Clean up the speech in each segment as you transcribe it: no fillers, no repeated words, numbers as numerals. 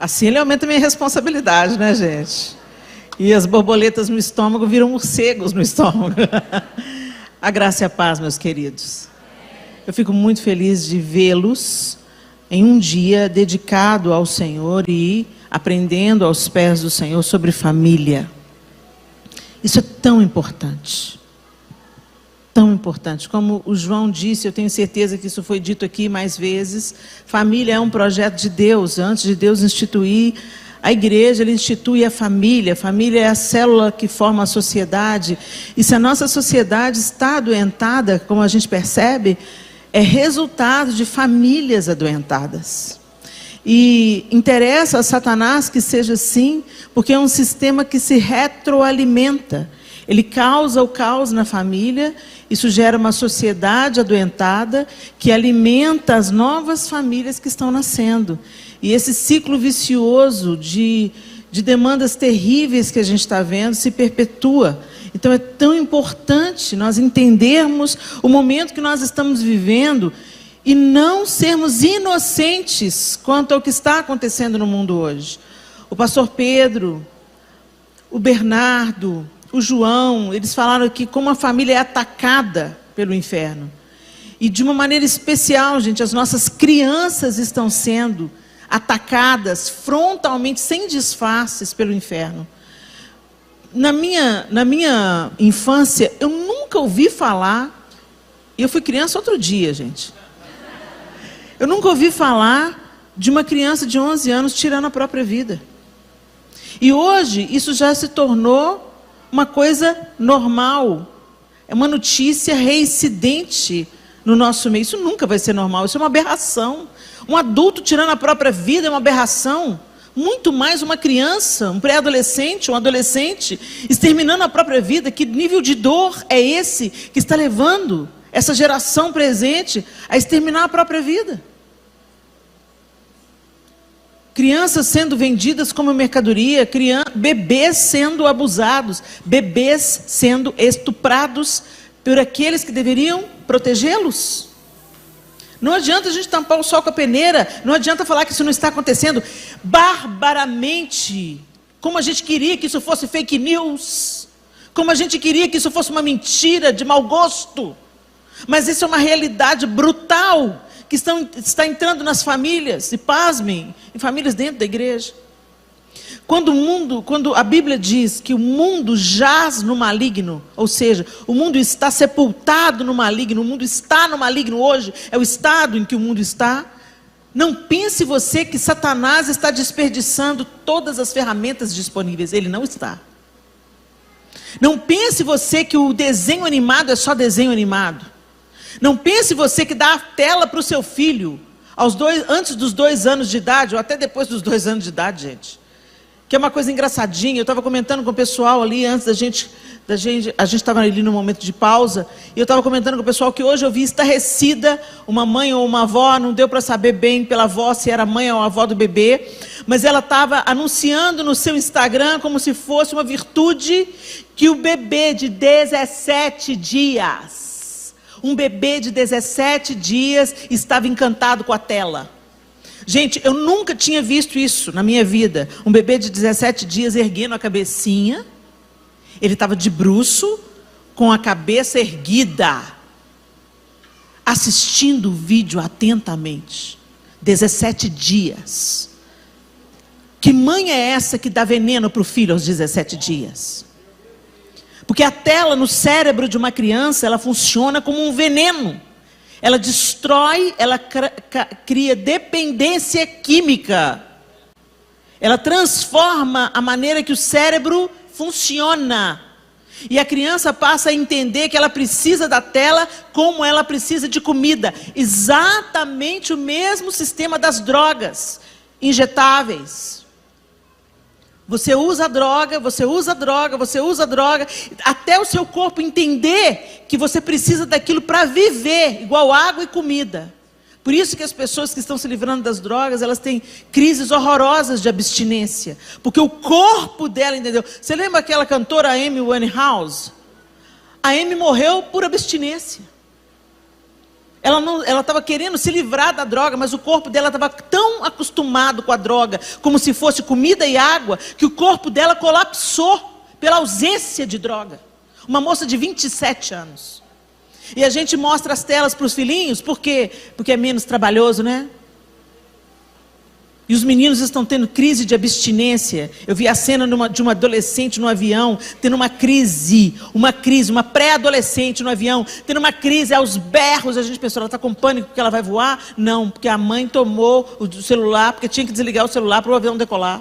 Assim ele aumenta a minha responsabilidade, né, gente? E as borboletas no estômago viram morcegos no estômago. A graça e a paz, meus queridos. Eu fico muito feliz de vê-los em um dia dedicado ao Senhor e aprendendo aos pés do Senhor sobre família. Isso é tão importante. Tão importante. Como o João disse, eu tenho certeza que isso foi dito aqui mais vezes, família é um projeto de Deus. Antes de Deus instituir a igreja, Ele institui a família. A família é a célula que forma a sociedade. E se a nossa sociedade está adoentada, como a gente percebe, é resultado de famílias adoentadas. E interessa a Satanás que seja assim, porque é um sistema que se retroalimenta. Ele causa o caos na família, isso gera uma sociedade adoentada que alimenta as novas famílias que estão nascendo. E esse ciclo vicioso de demandas terríveis que a gente está vendo se perpetua. Então é tão importante nós entendermos o momento que nós estamos vivendo e não sermos inocentes quanto ao que está acontecendo no mundo hoje. O pastor Pedro, o Bernardo, o João, eles falaram aqui como a família é atacada pelo inferno. E de uma maneira especial, gente, as nossas crianças estão sendo atacadas frontalmente, sem disfarces, pelo inferno. Na minha infância, eu nunca ouvi falar, e eu fui criança outro dia, gente. Eu nunca ouvi falar de uma criança de 11 anos tirando a própria vida. E hoje, isso já se tornou uma coisa normal. É uma notícia reincidente no nosso meio. Isso nunca vai ser normal, isso é uma aberração. Um adulto tirando a própria vida é uma aberração. Muito mais uma criança, um pré-adolescente, um adolescente, exterminando a própria vida. Que nível de dor é esse que está levando essa geração presente a exterminar a própria vida? Crianças sendo vendidas como mercadoria, bebês sendo abusados, bebês sendo estuprados por aqueles que deveriam protegê-los. Não adianta a gente tampar o sol com a peneira, não adianta falar que isso não está acontecendo barbaramente, como a gente queria que isso fosse fake news, como a gente queria que isso fosse uma mentira de mau gosto, mas isso é uma realidade brutal, que está entrando nas famílias, e pasmem, em famílias dentro da igreja. Quando a Bíblia diz que o mundo jaz no maligno, ou seja, o mundo está sepultado no maligno, o mundo está no maligno hoje, é o estado em que o mundo está. Não pense você que Satanás está desperdiçando todas as ferramentas disponíveis, ele não está. Não pense você que o desenho animado é só desenho animado. Não pense você que dá a tela para o seu filho antes dos 2 anos de idade, ou até depois dos 2 anos de idade, gente. Que é uma coisa engraçadinha. Eu estava comentando com o pessoal ali, antes a gente estava ali no momento de pausa, e eu estava comentando com o pessoal que hoje eu vi estarrecida uma mãe ou uma avó, não deu para saber bem pela avó se era mãe ou avó do bebê, mas ela estava anunciando no seu Instagram como se fosse uma virtude, que o bebê de 17 dias... Um bebê de 17 dias estava encantado com a tela. Gente, eu nunca tinha visto isso na minha vida. Um bebê de 17 dias erguendo a cabecinha. Ele estava de bruço, com a cabeça erguida, assistindo o vídeo atentamente. 17 dias. Que mãe é essa que dá veneno para o filho aos 17 dias? Porque a tela no cérebro de uma criança, ela funciona como um veneno. Ela destrói, ela cria dependência química. Ela transforma a maneira que o cérebro funciona. E a criança passa a entender que ela precisa da tela como ela precisa de comida. Exatamente o mesmo sistema das drogas injetáveis. Você usa a droga, você usa a droga, você usa a droga, até o seu corpo entender que você precisa daquilo para viver, igual água e comida. Por isso que as pessoas que estão se livrando das drogas, elas têm crises horrorosas de abstinência. Porque o corpo dela, entendeu? Você lembra aquela cantora Amy Winehouse? A Amy morreu por abstinência. Ela estava querendo se livrar da droga, mas o corpo dela estava tão acostumado com a droga, como se fosse comida e água, que o corpo dela colapsou pela ausência de droga. Uma moça de 27 anos. E a gente mostra as telas para os filhinhos, por quê? Porque é menos trabalhoso, né? E os meninos estão tendo crise de abstinência. Eu vi a cena de uma adolescente no avião, tendo uma pré-adolescente no avião, tendo uma crise aos berros. A gente pensou, ela está com pânico porque ela vai voar? Não, porque a mãe tomou o celular, porque tinha que desligar o celular para o avião decolar.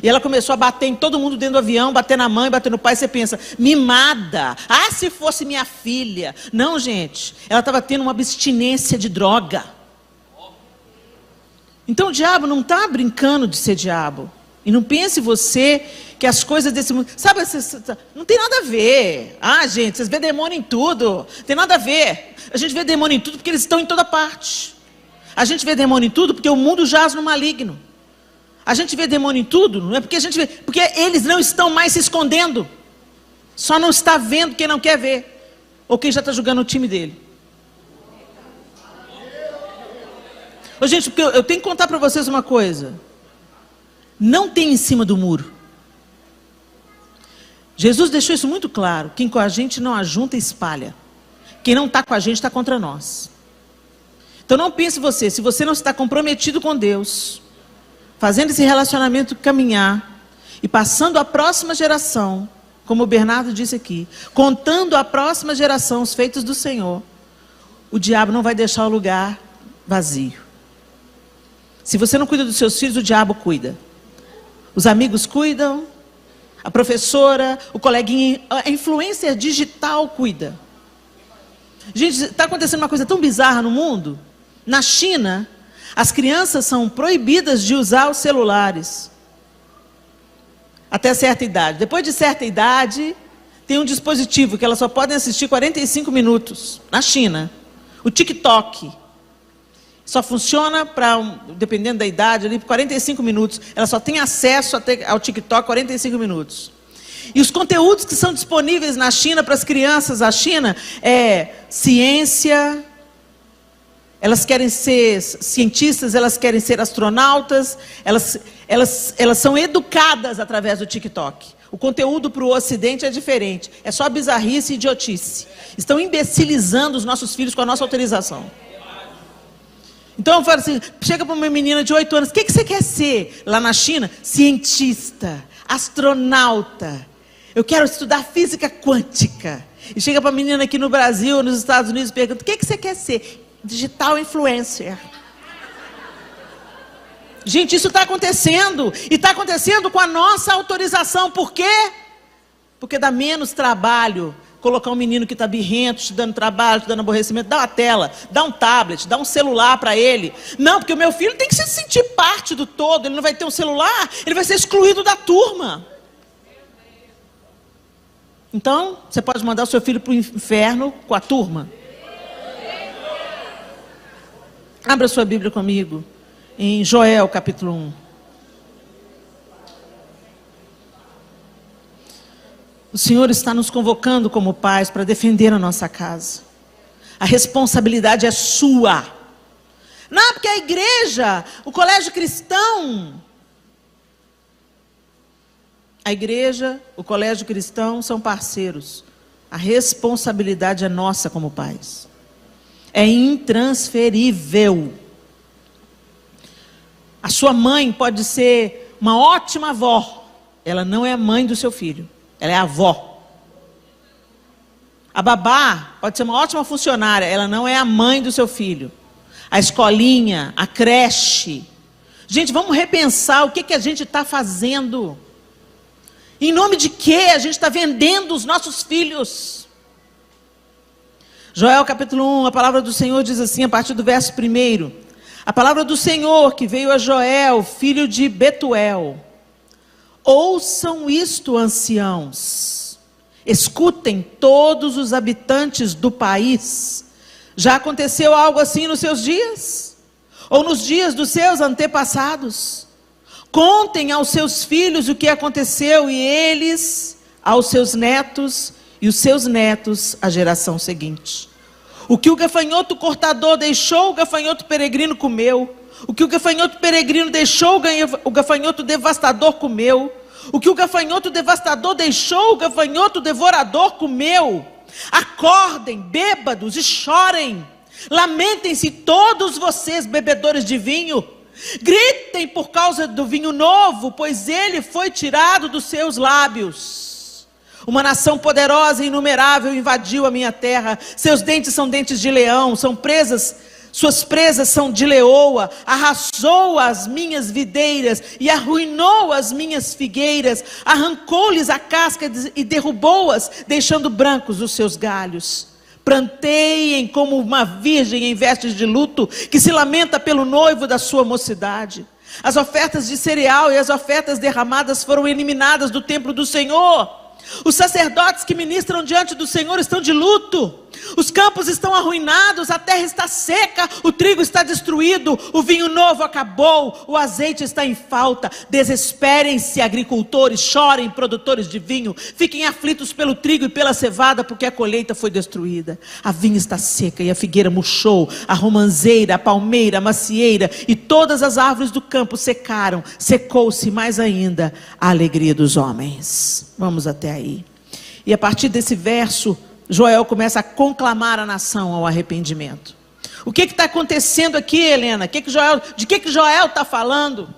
E ela começou a bater em todo mundo dentro do avião, bater na mãe, bater no pai. Você pensa, mimada. Ah, se fosse minha filha. Não, gente, ela estava tendo uma abstinência de droga. Então o diabo não está brincando de ser diabo. E não pense você que as coisas desse mundo... Sabe, não tem nada a ver. Ah, gente, vocês vê demônio em tudo. Tem nada a ver. A gente vê demônio em tudo porque eles estão em toda parte. A gente vê demônio em tudo porque o mundo jaz no maligno. A gente vê demônio em tudo, não é porque a gente vê... Porque eles não estão mais se escondendo. Só não está vendo quem não quer ver. Ou quem já está jogando o time dele. Ô, gente, porque eu tenho que contar para vocês uma coisa. Não tem em cima do muro. Jesus deixou isso muito claro. Quem com a gente não ajunta, espalha. Quem não está com a gente está contra nós. Então não pense você, se você não está comprometido com Deus, fazendo esse relacionamento caminhar, e passando a próxima geração, como o Bernardo disse aqui, contando a próxima geração os feitos do Senhor, o diabo não vai deixar o lugar vazio. Se você não cuida dos seus filhos, o diabo cuida. Os amigos cuidam, a professora, o coleguinha, a influencer digital cuida. Gente, está acontecendo uma coisa tão bizarra no mundo. Na China, as crianças são proibidas de usar os celulares. Até certa idade. Depois de certa idade, tem um dispositivo que elas só podem assistir 45 minutos. Na China. O TikTok. Só funciona para, dependendo da idade, ali, por 45 minutos. Ela só tem acesso ao TikTok 45 minutos. E os conteúdos que são disponíveis na China para as crianças, a China, é ciência, elas querem ser cientistas, elas querem ser astronautas, elas são educadas através do TikTok. O conteúdo para o Ocidente é diferente, é só bizarrice e idiotice. Estão imbecilizando os nossos filhos com a nossa autorização. Então eu falo assim, chega para uma menina de 8 anos, o que você quer ser? Lá na China, cientista, astronauta. Eu quero estudar física quântica. E chega para a menina aqui no Brasil, nos Estados Unidos, e pergunta, o que você quer ser? Digital influencer. Gente, isso está acontecendo. E está acontecendo com a nossa autorização. Por quê? Porque dá menos trabalho colocar um menino que está birrento, te dando trabalho, te dando aborrecimento, dá uma tela, dá um tablet, dá um celular para ele. Não, porque o meu filho tem que se sentir parte do todo. Ele não vai ter um celular, ele vai ser excluído da turma. Então, você pode mandar o seu filho para o inferno com a turma. Abra sua Bíblia comigo, em Joel capítulo 1. O Senhor está nos convocando como pais para defender a nossa casa. A responsabilidade é sua. Não, porque a igreja, o colégio cristão... A igreja, o colégio cristão são parceiros. A responsabilidade é nossa como pais. É intransferível. A sua mãe pode ser uma ótima avó. Ela não é a mãe do seu filho. Ela é a avó. A babá pode ser uma ótima funcionária. Ela não é a mãe do seu filho. A escolinha, a creche. Gente, vamos repensar o que a gente está fazendo. Em nome de quê a gente está vendendo os nossos filhos? Joel capítulo 1, a palavra do Senhor diz assim, a partir do verso 1. A palavra do Senhor que veio a Joel, filho de Betuel. Ouçam isto, anciãos. Escutem todos os habitantes do país. Já aconteceu algo assim nos seus dias? Ou nos dias dos seus antepassados? Contem aos seus filhos o que aconteceu, e eles aos seus netos, e os seus netos à geração seguinte. O que o gafanhoto cortador deixou, o gafanhoto peregrino comeu. O que o gafanhoto peregrino deixou, o gafanhoto devastador comeu. O que o gafanhoto devastador deixou, o gafanhoto devorador comeu. Acordem, bêbados, e chorem. Lamentem-se todos vocês, bebedores de vinho. Gritem por causa do vinho novo, pois ele foi tirado dos seus lábios. Uma nação poderosa e inumerável invadiu a minha terra. Seus dentes são dentes de leão, suas presas são de leoa. Arrasou as minhas videiras e arruinou as minhas figueiras. Arrancou-lhes a casca e derrubou-as, deixando brancos os seus galhos. Planteiem como uma virgem em vestes de luto, que se lamenta pelo noivo da sua mocidade. As ofertas de cereal e as ofertas derramadas foram eliminadas do templo do Senhor. Os sacerdotes que ministram diante do Senhor estão de luto. Os campos estão arruinados, a terra está seca, o trigo está destruído, o vinho novo acabou, o azeite está em falta. Desesperem-se, agricultores, chorem, produtores de vinho, fiquem aflitos pelo trigo e pela cevada, porque a colheita foi destruída. A vinha está seca e a figueira murchou, a romanceira, a palmeira, a macieira e todas as árvores do campo secaram. Secou-se mais ainda a alegria dos homens. Vamos até aí. E a partir desse verso, Joel começa a conclamar a nação ao arrependimento. O que está acontecendo aqui, Helena? De que Joel está falando?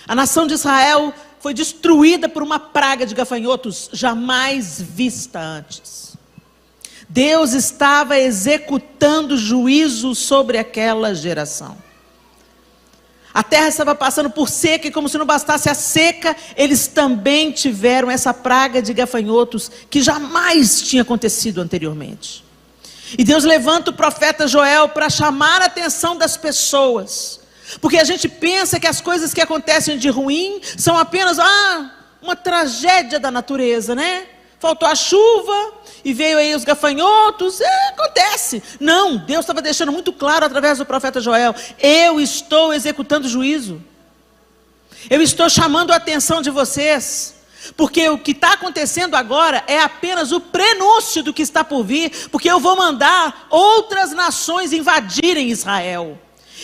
A nação de Israel foi destruída por uma praga de gafanhotos jamais vista antes. Deus estava executando juízo sobre aquela geração. A terra estava passando por seca, e como se não bastasse a seca, eles também tiveram essa praga de gafanhotos que jamais tinha acontecido anteriormente. E Deus levanta o profeta Joel para chamar a atenção das pessoas, porque a gente pensa que as coisas que acontecem de ruim são apenas uma tragédia da natureza, né? Faltou a chuva e veio aí os gafanhotos, acontece. Não, Deus estava deixando muito claro através do profeta Joel: eu estou executando juízo. Eu estou chamando a atenção de vocês, porque o que está acontecendo agora é apenas o prenúncio do que está por vir, porque eu vou mandar outras nações invadirem Israel.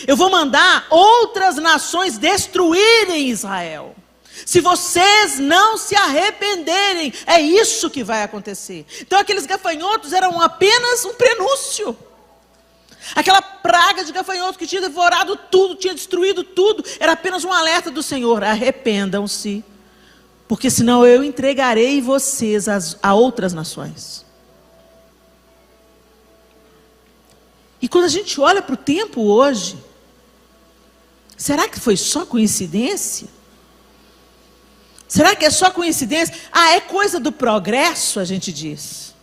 Eu vou mandar outras nações destruírem Israel. Se vocês não se arrependerem, é isso que vai acontecer. Então aqueles gafanhotos eram apenas um prenúncio. Aquela praga de gafanhotos que tinha devorado tudo, tinha destruído tudo, era apenas um alerta do Senhor: arrependam-se, porque senão eu entregarei vocês a outras nações. E quando a gente olha para o tempo hoje, será que foi só coincidência? Será que é só coincidência? É coisa do progresso, a gente diz.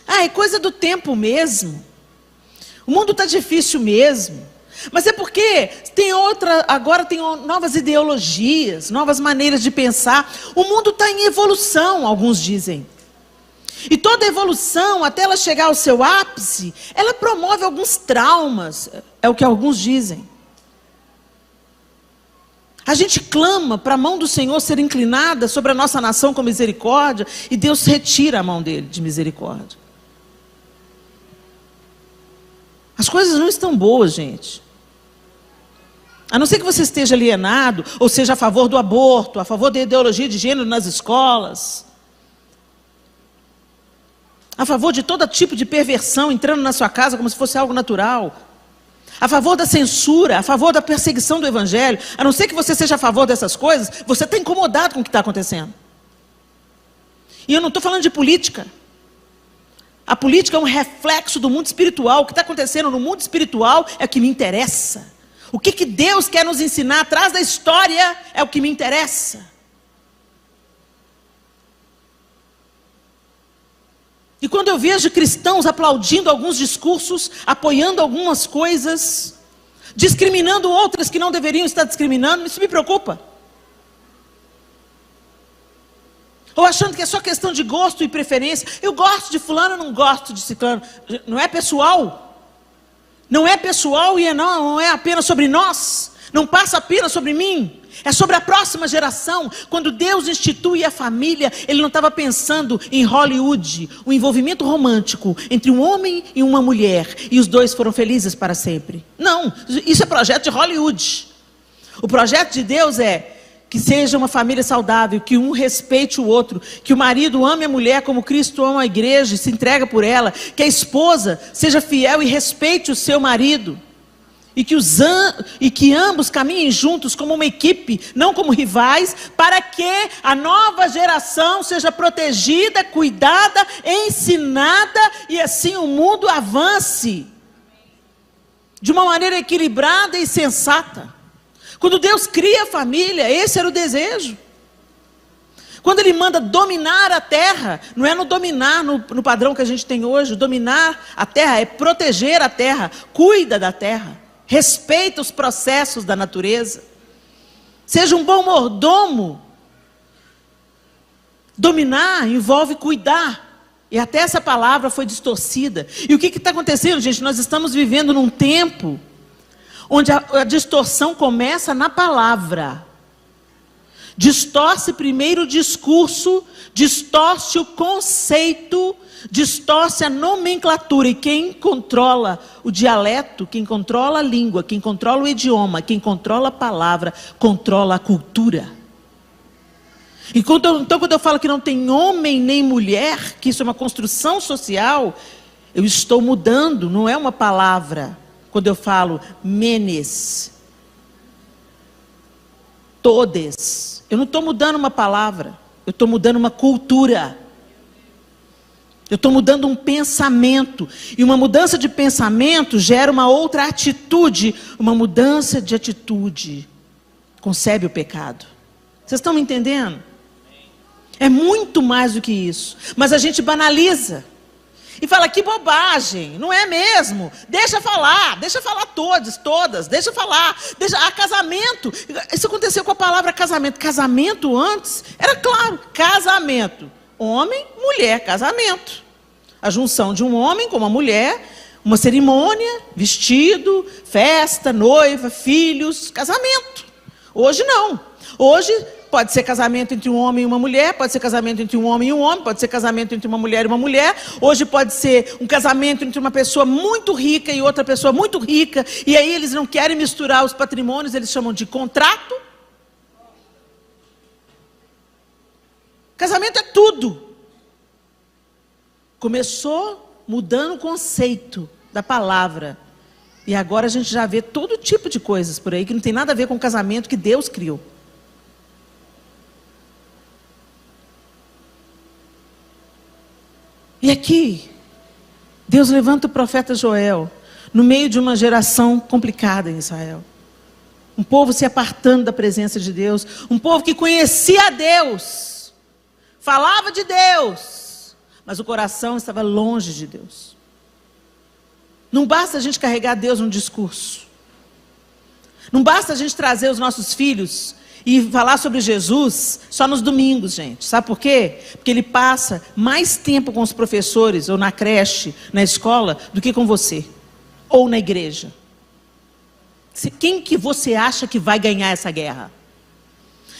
É coisa do tempo mesmo. O mundo está difícil mesmo. Mas é porque agora tem novas ideologias, novas maneiras de pensar. O mundo está em evolução, alguns dizem. E toda evolução, até ela chegar ao seu ápice, ela promove alguns traumas, é o que alguns dizem. A gente clama para a mão do Senhor ser inclinada sobre a nossa nação com misericórdia, e Deus retira a mão dele de misericórdia. As coisas não estão boas, gente. A não ser que você esteja alienado, ou seja a favor do aborto, a favor da ideologia de gênero nas escolas, a favor de todo tipo de perversão entrando na sua casa como se fosse algo natural, a favor da censura, a favor da perseguição do evangelho. A não ser que você seja a favor dessas coisas, você está incomodado com o que está acontecendo. E eu não estou falando de política. A política é um reflexo do mundo espiritual. O que está acontecendo no mundo espiritual é o que me interessa. O que Deus quer nos ensinar atrás da história é o que me interessa. E quando eu vejo cristãos aplaudindo alguns discursos, apoiando algumas coisas, discriminando outras que não deveriam estar discriminando, isso me preocupa. Ou achando que é só questão de gosto e preferência. Eu gosto de fulano, não gosto de ciclano. Não é pessoal. Não é pessoal e não é apenas sobre nós. Não passa apenas sobre mim. É sobre a próxima geração. Quando Deus institui a família, Ele não estava pensando em Hollywood, o envolvimento romântico entre um homem e uma mulher, e os dois foram felizes para sempre. Não, isso é projeto de Hollywood. O projeto de Deus é que seja uma família saudável, que um respeite o outro, que o marido ame a mulher como Cristo ama a igreja e se entrega por ela, que a esposa seja fiel e respeite o seu marido. E que ambos caminhem juntos como uma equipe, não como rivais, para que a nova geração seja protegida, cuidada, ensinada, e assim o mundo avance de uma maneira equilibrada e sensata. Quando Deus cria a família, esse era o desejo. Quando Ele manda dominar a terra, não é no dominar no padrão que a gente tem hoje. Dominar a terra é proteger a terra, cuida da terra. Respeita os processos da natureza. Seja um bom mordomo. Dominar envolve cuidar. E até essa palavra foi distorcida. E o que está acontecendo, gente? Nós estamos vivendo num tempo onde a distorção começa na palavra. Distorce primeiro o discurso, distorce o conceito, distorce a nomenclatura. E quem controla o dialeto, quem controla a língua, quem controla o idioma, quem controla a palavra, controla a cultura. Então, quando eu falo que não tem homem nem mulher, que isso é uma construção social, eu estou mudando, não é uma palavra. Quando eu falo menes, todes, eu não estou mudando uma palavra, eu estou mudando uma cultura. Eu estou mudando um pensamento. E uma mudança de pensamento gera uma outra atitude. Uma mudança de atitude concebe o pecado. Vocês estão me entendendo? É muito mais do que isso. Mas a gente banaliza. E fala, que bobagem, não é mesmo? Deixa falar todas, deixa falar. Casamento. Isso aconteceu com a palavra casamento. Casamento antes, era claro, casamento. Homem, mulher, casamento. A junção de um homem com uma mulher, uma cerimônia, vestido, festa, noiva, filhos, casamento. Hoje não. Hoje pode ser casamento entre um homem e uma mulher, pode ser casamento entre um homem e um homem, pode ser casamento entre uma mulher e uma mulher. Hoje pode ser um casamento entre uma pessoa muito rica e outra pessoa muito rica. E aí eles não querem misturar os patrimônios, eles chamam de contrato. Casamento é tudo. Começou mudando o conceito da palavra. E agora a gente já vê todo tipo de coisas por aí que não tem nada a ver com o casamento que Deus criou. E aqui, Deus levanta o profeta Joel, no meio de uma geração complicada em Israel. Um povo se apartando da presença de Deus, um povo que conhecia a Deus, falava de Deus, mas o coração estava longe de Deus. Não basta a gente carregar Deus num discurso. Não basta a gente trazer os nossos filhos e falar sobre Jesus só nos domingos, gente. Sabe por quê? Porque ele passa mais tempo com os professores, ou na creche, na escola, do que com você. Ou na igreja. Quem que você acha que vai ganhar essa guerra?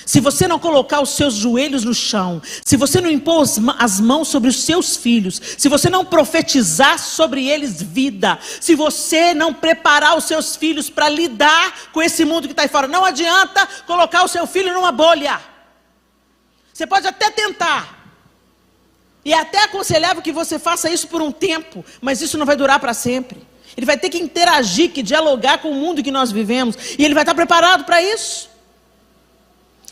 Se você não colocar os seus joelhos no chão, se você não impor as mãos sobre os seus filhos, se você não profetizar sobre eles vida, se você não preparar os seus filhos para lidar com esse mundo que está aí fora, não adianta colocar o seu filho numa bolha. Você pode até tentar, e é até aconselhável que você faça isso por um tempo, mas isso não vai durar para sempre. Ele vai ter que interagir, que dialogar com o mundo que nós vivemos, e ele vai estar preparado para isso.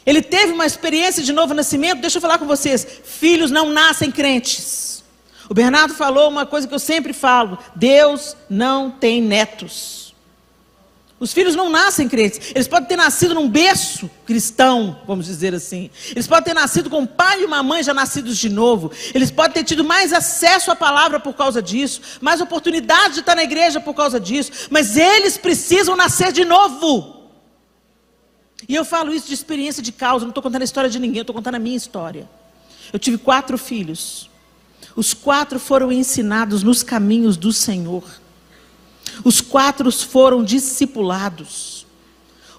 Ele teve uma experiência de novo nascimento. Deixa eu falar com vocês, filhos não nascem crentes. O Bernardo falou uma coisa que eu sempre falo: Deus não tem netos. Os filhos não nascem crentes. Eles podem ter nascido num berço cristão, vamos dizer assim. Eles podem ter nascido com um pai e uma mãe já nascidos de novo. Eles podem ter tido mais acesso à palavra por causa disso, mais oportunidade de estar na igreja por causa disso, mas eles precisam nascer de novo. E eu falo isso de experiência de causa, não estou contando a história de ninguém, eu estou contando a minha história. Eu tive 4 filhos. Os 4 foram ensinados nos caminhos do Senhor. Os 4 foram discipulados.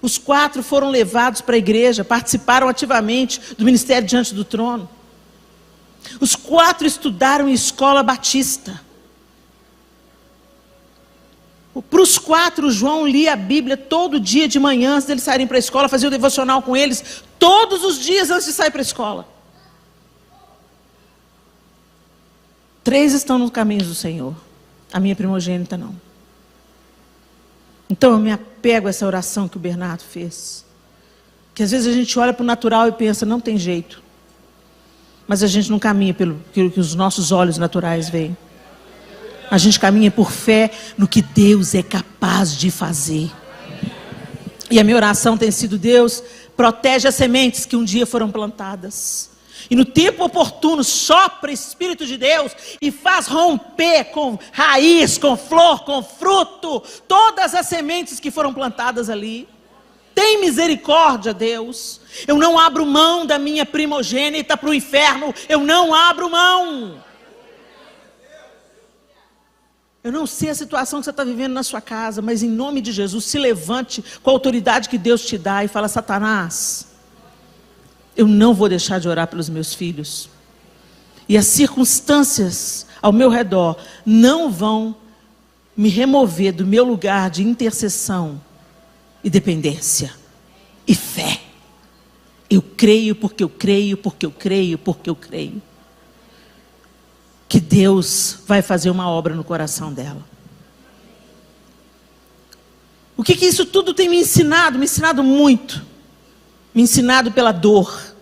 Os 4 foram levados para a igreja, participaram ativamente do ministério diante do trono. Os 4 estudaram em escola batista. Para os 4, João lia a Bíblia todo dia de manhã, antes deles saírem para a escola, fazia o devocional com eles, todos os dias antes de sair para a escola. 3 estão nos caminhos do Senhor, a minha primogênita não. Então eu me apego a essa oração que o Bernardo fez. Que às vezes a gente olha para o natural e pensa, não tem jeito. Mas a gente não caminha pelo que os nossos olhos naturais veem. A gente caminha por fé no que Deus é capaz de fazer. E a minha oração tem sido: Deus, protege as sementes que um dia foram plantadas. E no tempo oportuno, sopra o Espírito de Deus e faz romper com raiz, com flor, com fruto, todas as sementes que foram plantadas ali. Tem misericórdia, Deus. Eu não abro mão da minha primogênita para o inferno. Eu não abro mão. Eu não sei a situação que você está vivendo na sua casa, mas em nome de Jesus, se levante com a autoridade que Deus te dá e fala: Satanás, eu não vou deixar de orar pelos meus filhos. E as circunstâncias ao meu redor não vão me remover do meu lugar de intercessão e dependência e fé. Eu creio porque eu creio, porque eu creio, porque eu creio que Deus vai fazer uma obra no coração dela. O que isso tudo tem me ensinado? Me ensinado muito. Me ensinado pela dor.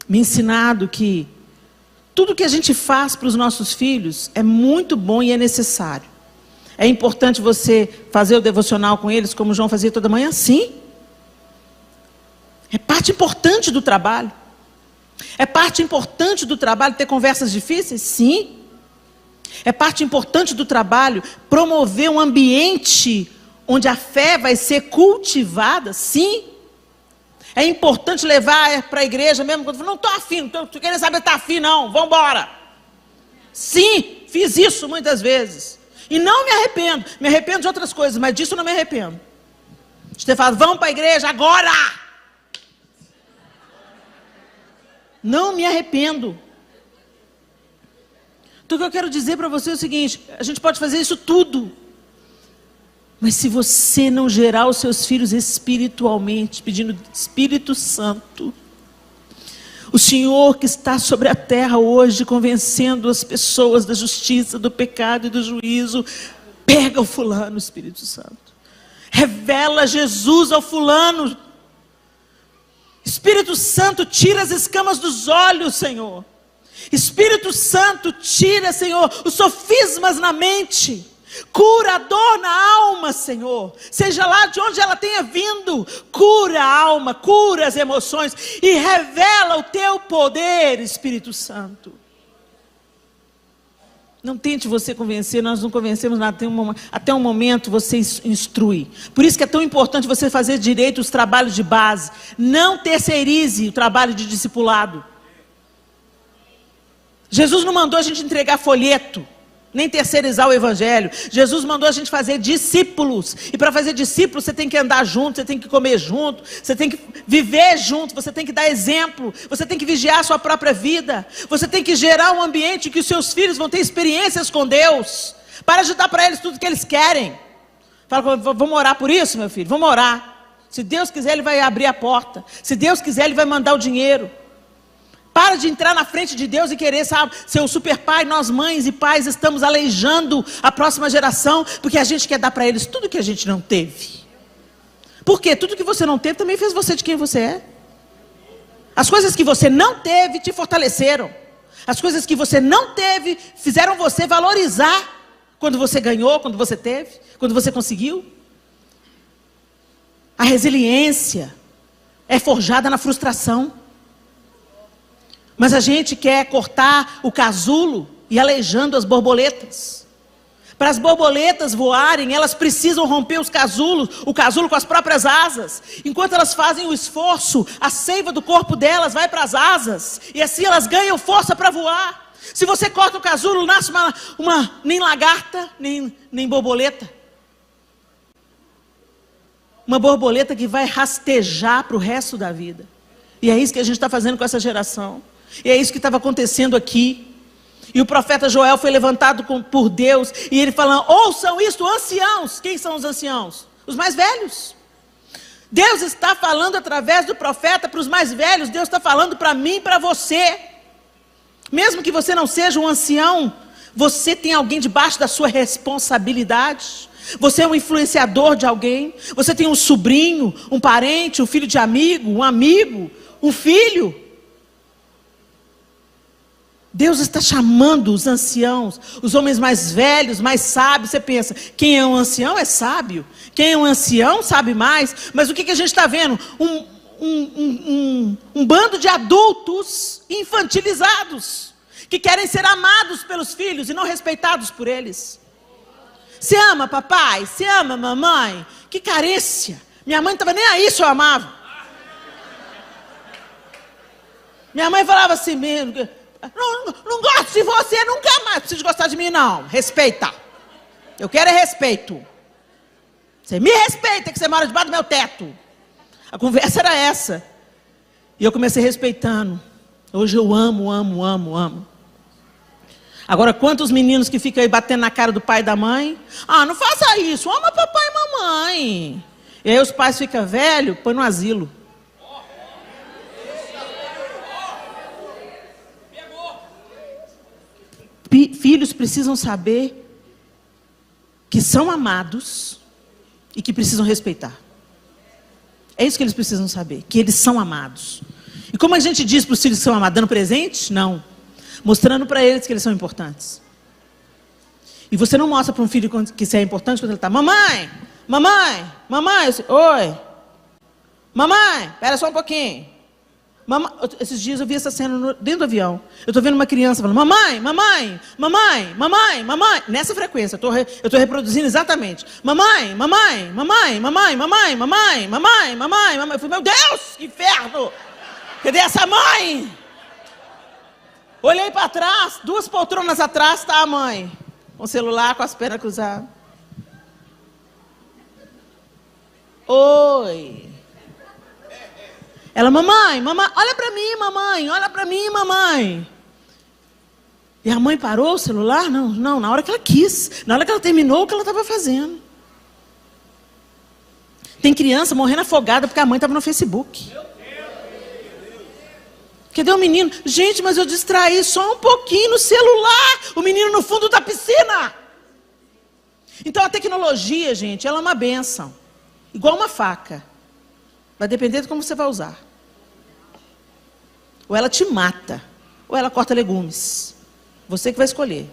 Me ensinado que tudo que a gente faz para os nossos filhos é muito bom e é necessário. É importante você fazer o devocional com eles, como o João fazia toda manhã? Sim. É parte importante do trabalho. É parte importante do trabalho ter conversas difíceis? Sim. É parte importante do trabalho promover um ambiente onde a fé vai ser cultivada? Sim. É importante levar para a igreja mesmo quando não estou afim, não estou querendo saber se está afim não, vamos embora. Sim, fiz isso muitas vezes. E não me arrependo de outras coisas, mas disso não me arrependo. De ter falado, vamos para a igreja agora. Não me arrependo. Então o que eu quero dizer para você é o seguinte: a gente pode fazer isso tudo, mas se você não gerar os seus filhos espiritualmente, pedindo Espírito Santo, o Senhor que está sobre a terra hoje, convencendo as pessoas da justiça, do pecado e do juízo, pega o fulano, Espírito Santo, revela Jesus ao fulano. Espírito Santo, tira as escamas dos olhos, Senhor. Espírito Santo, tira, Senhor, os sofismas na mente. Cura a dor na alma, Senhor. Seja lá de onde ela tenha vindo. Cura a alma, cura as emoções. E revela o teu poder, Espírito Santo. Não tente você convencer, nós não convencemos nada. Até um momento você instrui. Por isso que é tão importante você fazer direito os trabalhos de base. Não terceirize o trabalho de discipulado. Jesus não mandou a gente entregar folheto, nem terceirizar o evangelho. Jesus mandou a gente fazer discípulos. E para fazer discípulos você tem que andar junto, você tem que comer junto, você tem que viver junto, você tem que dar exemplo, você tem que vigiar a sua própria vida, você tem que gerar um ambiente em que os seus filhos vão ter experiências com Deus. Para de dar para eles tudo que eles querem. Fala, vamos orar por isso, meu filho, vamos orar. Se Deus quiser, Ele vai abrir a porta. Se Deus quiser, Ele vai mandar o dinheiro. Para de entrar na frente de Deus e querer, sabe, ser o super pai. Nós mães e pais estamos aleijando a próxima geração, porque a gente quer dar para eles tudo que a gente não teve. Por quê? Tudo que você não teve também fez você de quem você é. As coisas que você não teve te fortaleceram. As coisas que você não teve fizeram você valorizar quando você ganhou, quando você teve, quando você conseguiu. A resiliência é forjada na frustração. Mas a gente quer cortar o casulo e aleijando as borboletas. Para as borboletas voarem, elas precisam romper o casulo com as próprias asas. Enquanto elas fazem o esforço, a seiva do corpo delas vai para as asas. E assim elas ganham força para voar. Se você corta o casulo, não nasce nem lagarta, nem borboleta. Uma borboleta que vai rastejar para o resto da vida. E é isso que a gente está fazendo com essa geração. E é isso que estava acontecendo aqui. E o profeta Joel foi levantado por Deus. E ele falando, ouçam isto, anciãos. Quem são os anciãos? Os mais velhos. Deus está falando através do profeta para os mais velhos. Deus está falando para mim e para você. Mesmo que você não seja um ancião, você tem alguém debaixo da sua responsabilidade. Você é um influenciador de alguém. Você tem um sobrinho, um parente, um filho de amigo, um filho. Deus está chamando os anciãos, os homens mais velhos, mais sábios. Você pensa, quem é um ancião é sábio. Quem é um ancião sabe mais. Mas o que a gente está vendo? Um bando de adultos infantilizados, que querem ser amados pelos filhos e não respeitados por eles. Você ama papai? Você ama mamãe? Que carência. Minha mãe não estava nem aí se eu amava. Minha mãe falava assim, não gosto de você nunca mais. Não precisa gostar de mim não. Respeita. Eu quero é respeito. Você me respeita que você mora debaixo do meu teto. A conversa era essa. E eu comecei respeitando. Hoje eu amo. Agora, quantos meninos que ficam aí batendo na cara do pai e da mãe? Ah, não faça isso, ama papai e mamãe. E aí os pais ficam velhos, põe no asilo. Filhos precisam saber que são amados e que precisam respeitar. É isso que eles precisam saber, que eles são amados. E como a gente diz para os filhos que são amados? Dando presente? Não. Mostrando para eles que eles são importantes. E você não mostra para um filho que você é importante quando ele está, mamãe, oi. Mamãe, espera só um pouquinho. Esses dias eu vi essa cena dentro do avião. Eu estou vendo uma criança falando, mamãe. Nessa frequência, eu estou reproduzindo exatamente. Mamãe. Eu falei, meu Deus, que inferno. Cadê essa mãe? Olhei para trás, 2 poltronas atrás está a mãe. Com o celular, com as pernas cruzadas. Oi. Ela, mamãe, olha para mim, mamãe. E a mãe parou o celular? Não, na hora que ela quis. Na hora que ela terminou o que ela estava fazendo. Tem criança morrendo afogada porque a mãe estava no Facebook. Cadê o menino? Gente, mas eu distraí só um pouquinho no celular. O menino no fundo da piscina. Então a tecnologia, gente, ela é uma bênção. Igual uma faca. Vai depender de como você vai usar. Ou ela te mata, ou ela corta legumes. Você que vai escolher.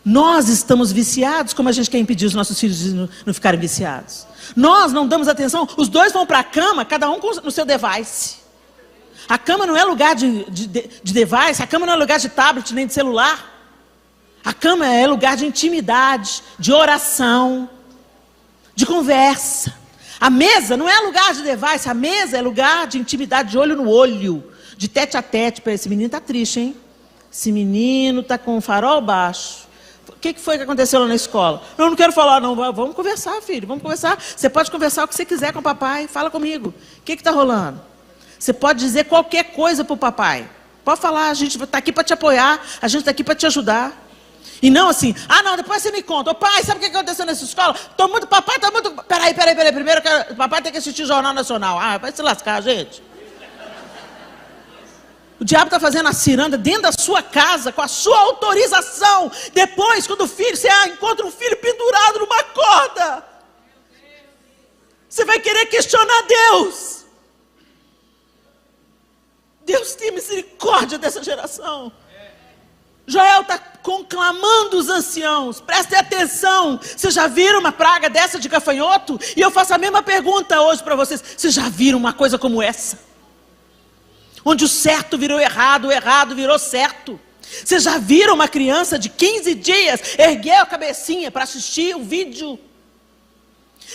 Nós estamos viciados, como a gente quer impedir os nossos filhos de não ficarem viciados. Nós não damos atenção, os dois vão para a cama, cada um no seu device. A cama não é lugar de device, a cama não é lugar de tablet nem de celular. A cama é lugar de intimidade, de oração, de conversa. A mesa não é lugar de device, a mesa é lugar de intimidade, de olho no olho, de tete a tete. Esse menino está triste, hein? Esse menino está com o farol baixo. O que foi que aconteceu lá na escola? Não quero falar, não. Vamos conversar, filho, vamos conversar. Você pode conversar o que você quiser com o papai. Fala comigo. O que está rolando? Você pode dizer qualquer coisa para o papai. Pode falar, a gente está aqui para te apoiar, a gente está aqui para te ajudar. E não assim, não, depois você me conta. Ô pai, sabe o que aconteceu nessa escola? Papai está muito... Peraí. Primeiro, o papai tem que assistir o Jornal Nacional. Vai se lascar, gente. O diabo está fazendo a ciranda dentro da sua casa, com a sua autorização. Depois, quando você encontra um filho pendurado numa corda, você vai querer questionar Deus. Deus tem misericórdia dessa geração. Joel está conclamando os anciãos. Prestem atenção. Vocês já viram uma praga dessa de gafanhoto? E eu faço a mesma pergunta hoje para vocês. Vocês já viram uma coisa como essa? Onde o certo virou errado, o errado virou certo. Vocês já viram uma criança de 15 dias erguer a cabecinha para assistir o vídeo?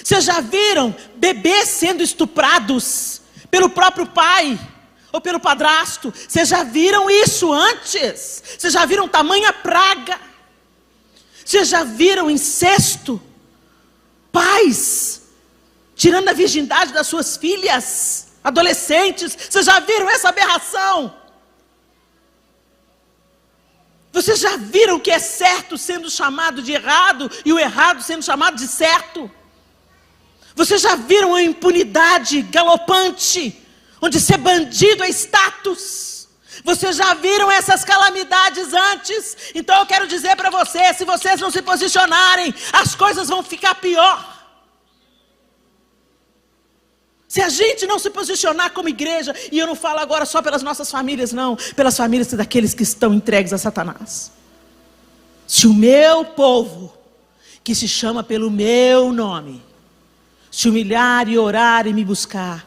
Vocês já viram bebês sendo estuprados pelo próprio pai ou pelo padrasto? Vocês já viram isso antes? Vocês já viram tamanha praga? Vocês já viram incesto? Pais tirando a virgindade das suas filhas, adolescentes. Vocês já viram essa aberração? Vocês já viram o que é certo sendo chamado de errado e o errado sendo chamado de certo? Vocês já viram a impunidade galopante, onde ser bandido é status? Vocês já viram essas calamidades antes? Então eu quero dizer para vocês, se vocês não se posicionarem, as coisas vão ficar pior. Se a gente não se posicionar como igreja, e eu não falo agora só pelas nossas famílias, não, pelas famílias daqueles que estão entregues a Satanás. Se o meu povo, que se chama pelo meu nome, se humilhar e orar e me buscar,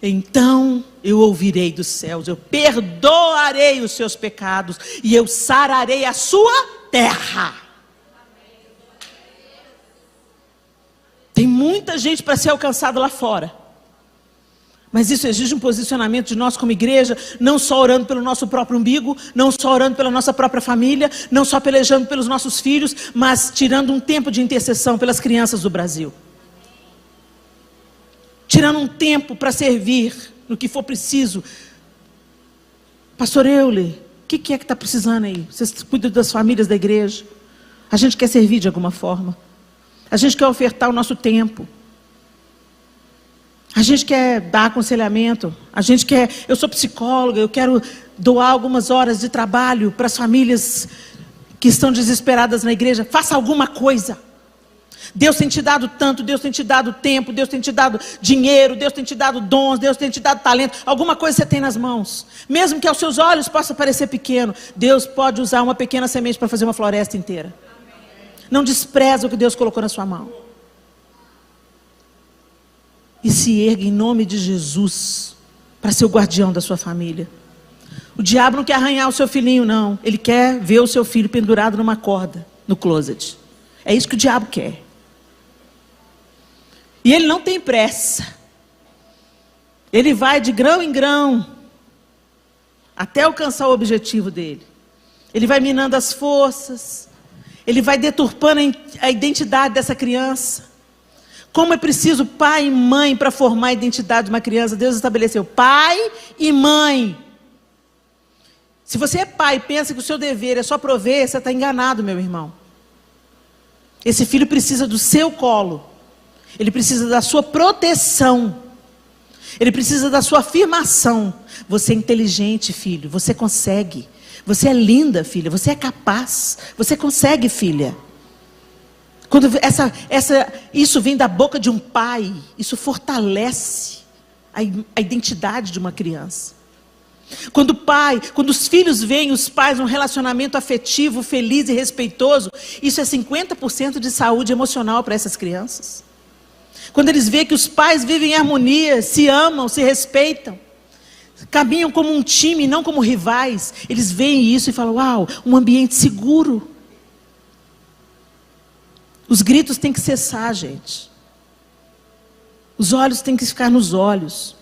então eu ouvirei dos céus, eu perdoarei os seus pecados e eu sararei a sua terra. Tem muita gente para ser alcançada lá fora. Mas isso exige um posicionamento de nós como igreja, não só orando pelo nosso próprio umbigo, não só orando pela nossa própria família, não só pelejando pelos nossos filhos, mas tirando um tempo de intercessão pelas crianças do Brasil. Tirando um tempo para servir no que for preciso. Pastor Euler, o que é que está precisando aí? Vocês cuidam das famílias da igreja? A gente quer servir de alguma forma. A gente quer ofertar o nosso tempo. A gente quer dar aconselhamento. A gente quer... Eu sou psicóloga, eu quero doar algumas horas de trabalho para as famílias que estão desesperadas na igreja. Faça alguma coisa. Deus tem te dado tanto, Deus tem te dado tempo, Deus tem te dado dinheiro, Deus tem te dado dons, Deus tem te dado talento. Alguma coisa você tem nas mãos. Mesmo que aos seus olhos possa parecer pequeno, Deus pode usar uma pequena semente para fazer uma floresta inteira. Não despreza o que Deus colocou na sua mão. E se ergue em nome de Jesus para ser o guardião da sua família. O diabo não quer arranhar o seu filhinho, não. Ele quer ver o seu filho pendurado numa corda no closet. É isso que o diabo quer. E ele não tem pressa. Ele vai de grão em grão até alcançar o objetivo dele. Ele vai minando as forças. Ele vai deturpando a identidade dessa criança. Como é preciso pai e mãe para formar a identidade de uma criança? Deus estabeleceu pai e mãe. Se você é pai e pensa que o seu dever é só prover, você está enganado, meu irmão. Esse filho precisa do seu colo. Ele precisa da sua proteção. Ele precisa da sua afirmação. Você é inteligente, filho. Você consegue. Você é linda, filha. Você é capaz. Você consegue, filha. Quando isso vem da boca de um pai, isso fortalece a identidade de uma criança. Quando os filhos veem os pais num relacionamento afetivo, feliz e respeitoso, isso é 50% de saúde emocional para essas crianças. Quando eles veem que os pais vivem em harmonia, se amam, se respeitam, caminham como um time, não como rivais, eles veem isso e falam, uau, um ambiente seguro. Os gritos têm que cessar, gente. Os olhos têm que ficar nos olhos.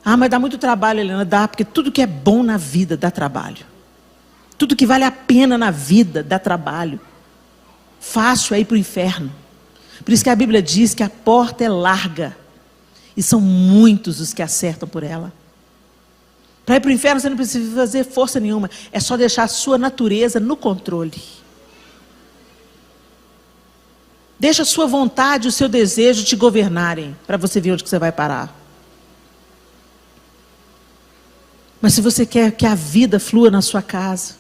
Ah, mas dá muito trabalho, Helena. Dá, porque tudo que é bom na vida dá trabalho. Tudo que vale a pena na vida dá trabalho. Fácil é ir para o inferno. Por isso que a Bíblia diz que a porta é larga. E são muitos os que acertam por ela. Para ir para o inferno você não precisa fazer força nenhuma. É só deixar a sua natureza no controle. Deixa a sua vontade e o seu desejo te governarem. Para você ver onde que você vai parar. Mas se você quer que a vida flua na sua casa,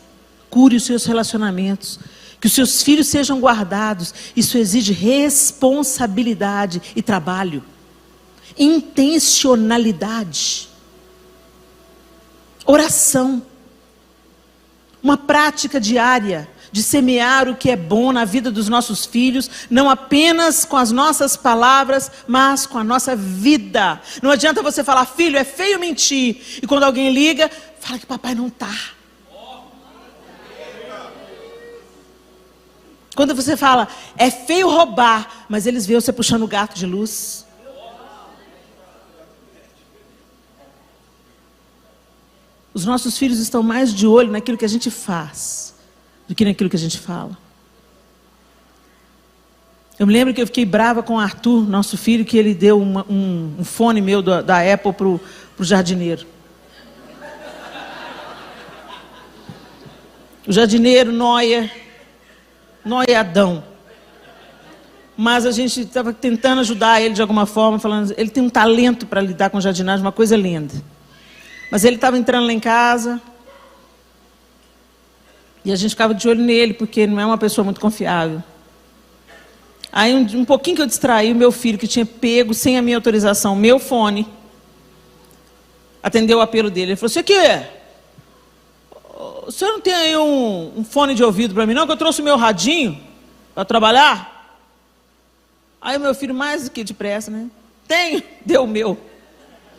cure os seus relacionamentos, que os seus filhos sejam guardados, isso exige responsabilidade e trabalho. Intencionalidade. Oração. Uma prática diária de semear o que é bom na vida dos nossos filhos, não apenas com as nossas palavras, mas com a nossa vida. Não adianta você falar, filho, é feio mentir, e quando alguém liga, fala que papai não está. Quando você fala, é feio roubar, mas eles veem você puxando o gato de luz. Os nossos filhos estão mais de olho naquilo que a gente faz do que naquilo que a gente fala. Eu me lembro que eu fiquei brava com o Arthur, nosso filho, que ele deu um fone meu da Apple pro jardineiro. O jardineiro, noiadão. Mas a gente estava tentando ajudar ele de alguma forma, falando, ele tem um talento para lidar com jardinagem, uma coisa linda. Mas ele estava entrando lá em casa, e a gente ficava de olho nele, porque ele não é uma pessoa muito confiável. Aí um pouquinho que eu distraí, o meu filho, que tinha pego, sem a minha autorização, meu fone, atendeu o apelo dele. Ele falou assim, aqui, o senhor não tem aí um fone de ouvido para mim não? Que eu trouxe o meu radinho para trabalhar. Aí o meu filho, mais do que depressa, né? Tenho, deu o meu.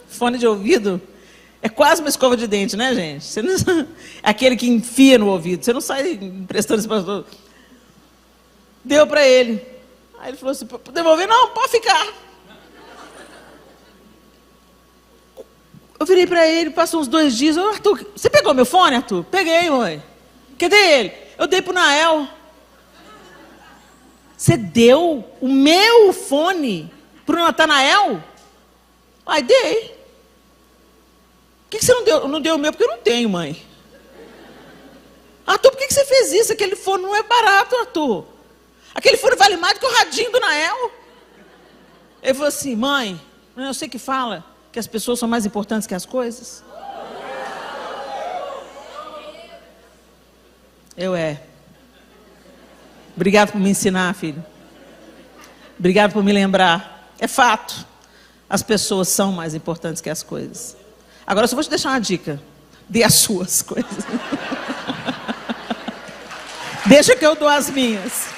Fone de ouvido é quase uma escova de dente, né, gente? Você não, aquele que enfia no ouvido. Você não sai emprestando esse pastor. Deu para ele. Aí ele falou assim, devolver? Não, pode ficar. Eu virei para ele, passou uns 2 dias. Arthur, você pegou meu fone, Arthur? Peguei, mãe. Cadê ele? Eu dei para o Nael. Você deu o meu fone para o Natanael? Aí dei. Por que você não deu? Não deu o meu? Porque eu não tenho, mãe. Arthur, por que você fez isso? Aquele fone não é barato, Arthur. Aquele fone vale mais do que o radinho do Nael. Ele falou assim, mãe, eu sei que fala que as pessoas são mais importantes que as coisas. Obrigado por me ensinar, filho. Obrigado por me lembrar. É fato. As pessoas são mais importantes que as coisas. Agora eu só vou te deixar uma dica. Dê as suas coisas. Deixa que eu dou as minhas.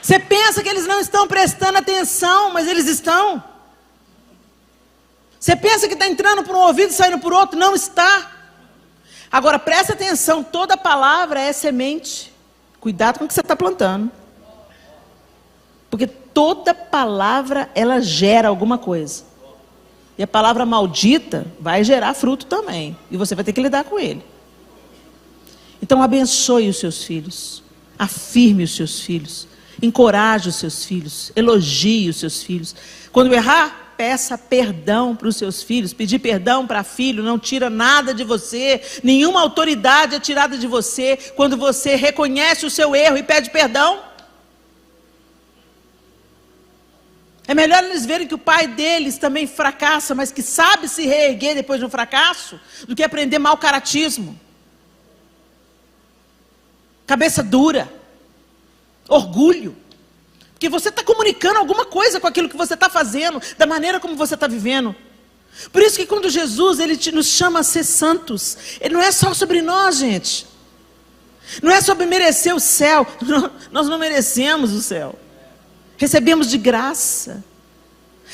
Você pensa que eles não estão prestando atenção, mas eles estão. Você pensa que está entrando por um ouvido e saindo por outro, não está. Agora presta atenção, toda palavra é semente. Cuidado com o que você está plantando. Porque toda palavra, ela gera alguma coisa. E a palavra maldita vai gerar fruto também. E você vai ter que lidar com ele. Então abençoe os seus filhos. Afirme os seus filhos. Encoraje os seus filhos, elogie os seus filhos. Quando errar, peça perdão para os seus filhos. Pedir perdão para filho não tira nada de você, nenhuma autoridade é tirada de você quando você reconhece o seu erro e pede perdão. É melhor eles verem que o pai deles também fracassa, mas que sabe se reerguer depois de um fracasso, do que aprender mau caratismo, cabeça dura, orgulho, porque você está comunicando alguma coisa com aquilo que você está fazendo, da maneira como você está vivendo. Por isso que quando Jesus nos chama a ser santos, ele não é só sobre nós, gente. Não é sobre merecer o céu. Nós não merecemos o céu. Recebemos de graça.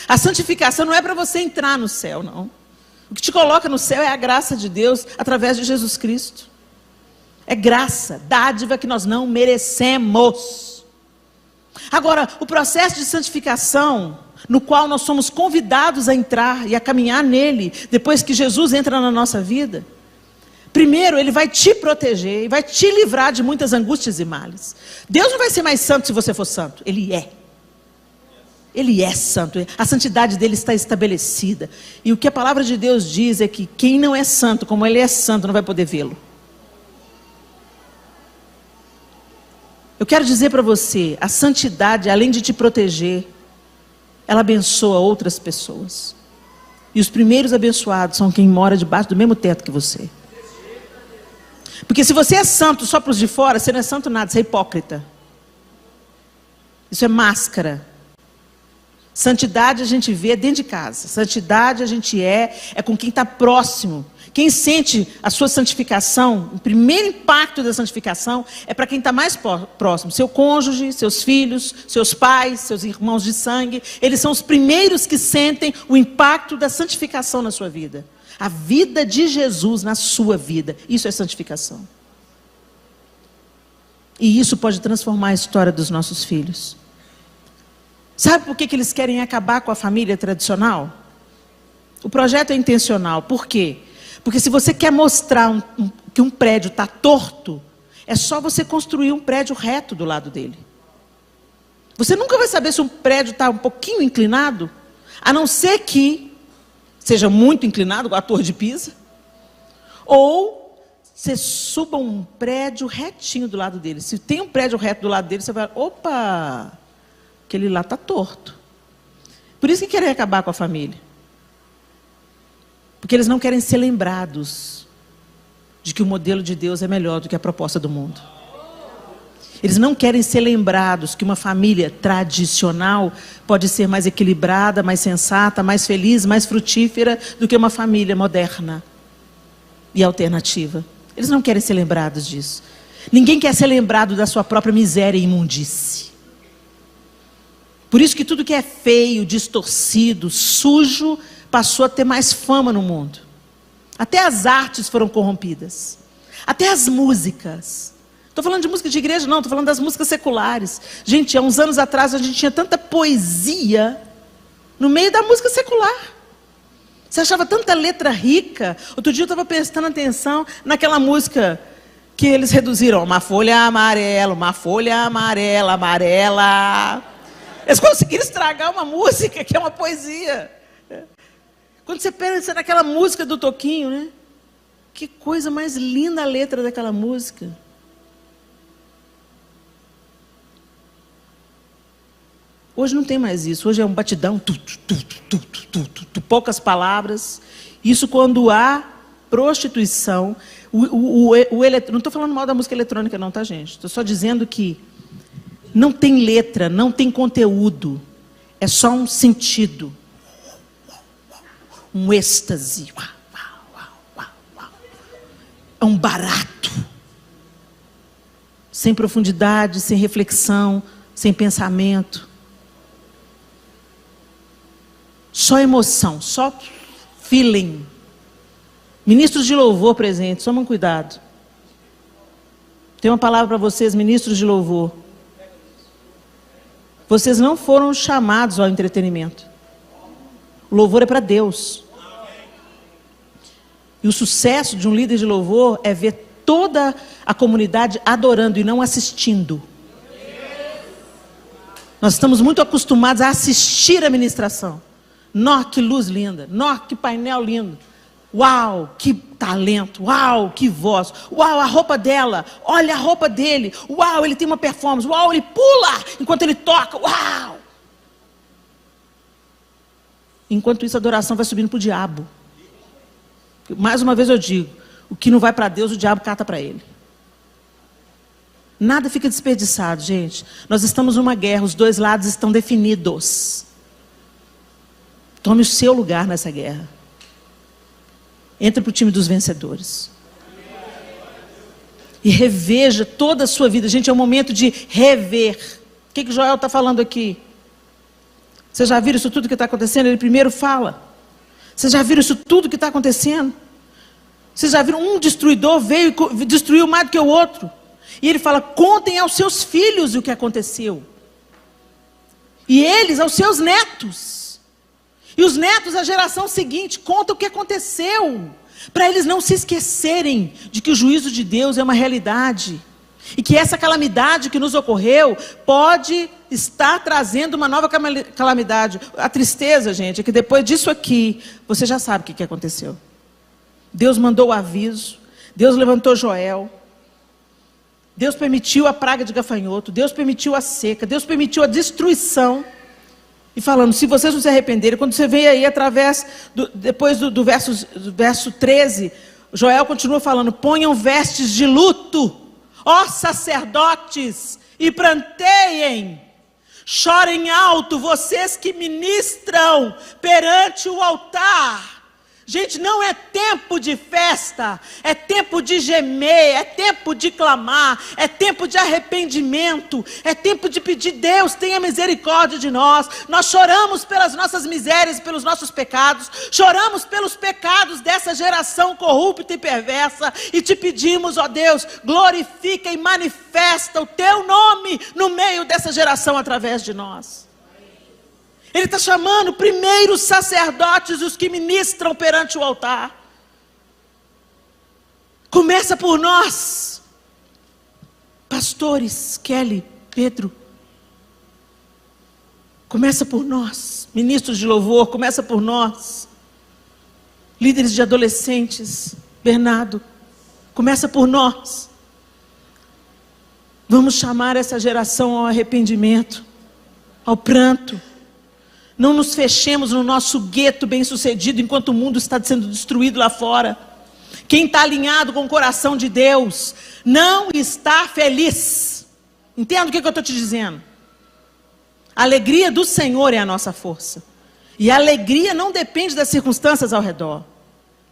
A santificação não é para você entrar no céu, não. O que te coloca no céu é a graça de Deus através de Jesus Cristo. É graça, dádiva que nós não merecemos. Agora, o processo de santificação, no qual nós somos convidados a entrar e a caminhar nele, depois que Jesus entra na nossa vida, primeiro, ele vai te proteger e vai te livrar de muitas angústias e males. Deus não vai ser mais santo se você for santo. Ele é. Ele é santo. A santidade dele está estabelecida. E o que a palavra de Deus diz é que quem não é santo, como ele é santo, não vai poder vê-lo. Eu quero dizer para você, a santidade, além de te proteger, ela abençoa outras pessoas. E os primeiros abençoados são quem mora debaixo do mesmo teto que você. Porque se você é santo só para os de fora, você não é santo nada, você é hipócrita. Isso é máscara. Santidade a gente vê dentro de casa. Santidade a gente é com quem está próximo. Quem sente a sua santificação, o primeiro impacto da santificação é para quem está mais próximo. Seu cônjuge, seus filhos, seus pais, seus irmãos de sangue. Eles são os primeiros que sentem o impacto da santificação na sua vida. A vida de Jesus na sua vida. Isso é santificação. E isso pode transformar a história dos nossos filhos. Sabe por que eles querem acabar com a família tradicional? O projeto é intencional. Por quê? Porque se você quer mostrar que um prédio está torto, É só você construir um prédio reto do lado dele. Você nunca vai saber se um prédio está um pouquinho inclinado, a não ser que seja muito inclinado, igual a Torre de Pisa, ou você suba um prédio retinho do lado dele. Se tem um prédio reto do lado dele, você vai, opa, aquele lá está torto. Por isso que querem acabar com a família. Porque eles não querem ser lembrados de que o modelo de Deus é melhor do que a proposta do mundo. Eles não querem ser lembrados que uma família tradicional pode ser mais equilibrada, mais sensata, mais feliz, mais frutífera do que uma família moderna e alternativa. Eles não querem ser lembrados disso. Ninguém quer ser lembrado da sua própria miséria e imundície. Por isso que tudo que é feio, distorcido, sujo, passou a ter mais fama no mundo. Até as artes foram corrompidas. Até as músicas. Estou falando de música de igreja, não. Estou falando das músicas seculares. Gente, há uns anos atrás a gente tinha tanta poesia no meio da música secular. Você achava tanta letra rica. Outro dia eu estava prestando atenção naquela música que eles reduziram. Uma folha amarela, amarela. Eles conseguiram estragar uma música que é uma poesia. Quando você pensa naquela música do Toquinho, né? Que coisa mais linda a letra daquela música. Hoje não tem mais isso. Hoje é um batidão, poucas palavras. Isso quando há prostituição. Não estou falando mal da música eletrônica não, tá, gente? Estou só dizendo que não tem letra, não tem conteúdo. É só um sentido. Um êxtase. É um barato. Sem profundidade, sem reflexão, sem pensamento. Só emoção, só feeling. Ministros de louvor presentes, tomem cuidado. Tem uma palavra para vocês, ministros de louvor. Vocês não foram chamados ao entretenimento. O louvor é para Deus. E o sucesso de um líder de louvor é ver toda a comunidade adorando e não assistindo. Nós estamos muito acostumados a assistir a ministração. Nó, que luz linda. Nó, que painel lindo. Uau, que talento. Uau, que voz. Uau, a roupa dela. Olha a roupa dele. Uau, ele tem uma performance. Uau, ele pula enquanto ele toca. Uau. Enquanto isso, a adoração vai subindo para o diabo. Mais uma vez eu digo, o que não vai para Deus, o diabo cata para ele. Nada fica desperdiçado, gente. Nós estamos numa guerra, os dois lados estão definidos. Tome o seu lugar nessa guerra. Entre para o time dos vencedores. E reveja toda a sua vida. Gente, é um momento de rever. O que Joel está falando aqui? Vocês já viram isso tudo que está acontecendo? Ele primeiro fala. Vocês já viram isso tudo que está acontecendo? Vocês já viram? Um destruidor veio e destruiu mais do que o outro. E ele fala, contem aos seus filhos o que aconteceu. E eles aos seus netos. E os netos, a geração seguinte, contam o que aconteceu. Para eles não se esquecerem de que o juízo de Deus é uma realidade. E que essa calamidade que nos ocorreu pode estar trazendo uma nova calamidade. A tristeza, gente, é que depois disso aqui, você já sabe o que aconteceu. Deus mandou o aviso, Deus levantou Joel, Deus permitiu a praga de gafanhoto, Deus permitiu a seca, Deus permitiu a destruição. E falando, se vocês não se arrependerem, quando você vem aí depois do verso 13, Joel continua falando, ponham vestes de luto, ó sacerdotes, e pranteiem, chorem alto, vocês que ministram perante o altar. Gente, não é tempo de festa, é tempo de gemer, é tempo de clamar, é tempo de arrependimento, é tempo de pedir, Deus, tenha misericórdia de nós. Nós choramos pelas nossas misérias, pelos nossos pecados, choramos pelos pecados dessa geração corrupta e perversa, e te pedimos, ó Deus, glorifica e manifesta o teu nome no meio dessa geração através de nós. Ele está chamando primeiro os sacerdotes, os que ministram perante o altar. Começa por nós. Pastores, Kelly, Pedro, começa por nós. Ministros de louvor, começa por nós. Líderes de adolescentes, Bernardo, começa por nós. Vamos chamar essa geração ao arrependimento, ao pranto. Não nos fechemos no nosso gueto bem-sucedido enquanto o mundo está sendo destruído lá fora. Quem está alinhado com o coração de Deus não está feliz. Entenda o que eu estou te dizendo. A alegria do Senhor é a nossa força. E a alegria não depende das circunstâncias ao redor.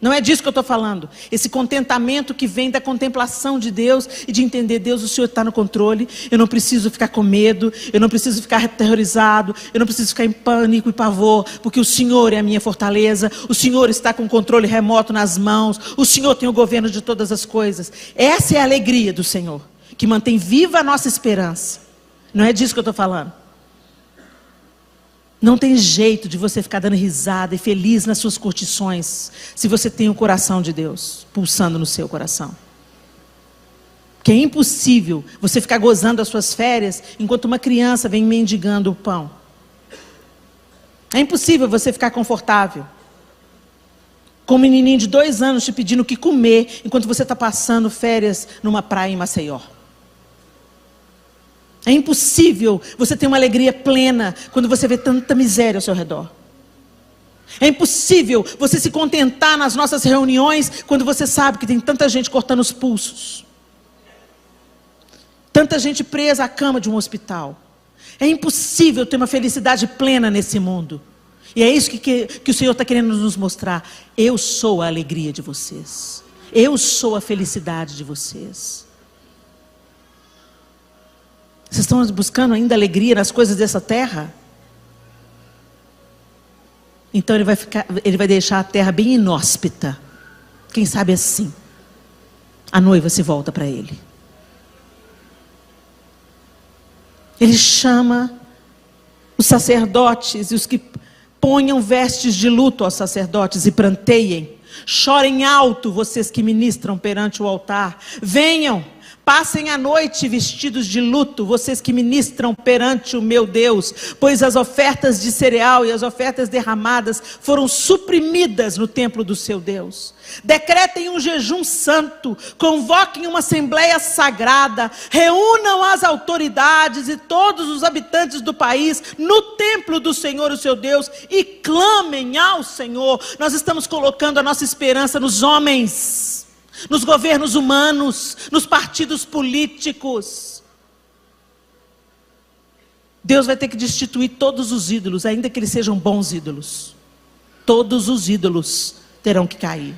Não é disso que eu estou falando. Esse contentamento que vem da contemplação de Deus e de entender, Deus, o Senhor está no controle. Eu não preciso ficar com medo, eu não preciso ficar aterrorizado, eu não preciso ficar em pânico e pavor, porque o Senhor é a minha fortaleza, o Senhor está com o controle remoto nas mãos, o Senhor tem o governo de todas as coisas. Essa é a alegria do Senhor, que mantém viva a nossa esperança. Não é disso que eu estou falando. Não tem jeito de você ficar dando risada e feliz nas suas curtições, se você tem o coração de Deus pulsando no seu coração. Que é impossível você ficar gozando as suas férias enquanto uma criança vem mendigando o pão. É impossível você ficar confortável com um menininho de 2 anos te pedindo o que comer enquanto você está passando férias numa praia em Maceió. É impossível você ter uma alegria plena quando você vê tanta miséria ao seu redor. É impossível você se contentar nas nossas reuniões quando você sabe que tem tanta gente cortando os pulsos. Tanta gente presa à cama de um hospital. É impossível ter uma felicidade plena nesse mundo. E é isso que o Senhor está querendo nos mostrar. Eu sou a alegria de vocês. Eu sou a felicidade de vocês. Vocês estão buscando ainda alegria nas coisas dessa terra? Então ele vai deixar a terra bem inóspita. Quem sabe assim, a noiva se volta para ele. Ele chama os sacerdotes e os que ponham vestes de luto aos sacerdotes e pranteiem. Chorem alto, vocês que ministram perante o altar. Venham. Passem a noite vestidos de luto, vocês que ministram perante o meu Deus, pois as ofertas de cereal e as ofertas derramadas foram suprimidas no templo do seu Deus. Decretem um jejum santo, convoquem uma assembleia sagrada, reúnam as autoridades e todos os habitantes do país no templo do Senhor, o seu Deus, e clamem ao Senhor. Nós estamos colocando a nossa esperança nos homens, nos governos humanos, nos partidos políticos. Deus vai ter que destituir todos os ídolos, ainda que eles sejam bons ídolos. Todos os ídolos terão que cair.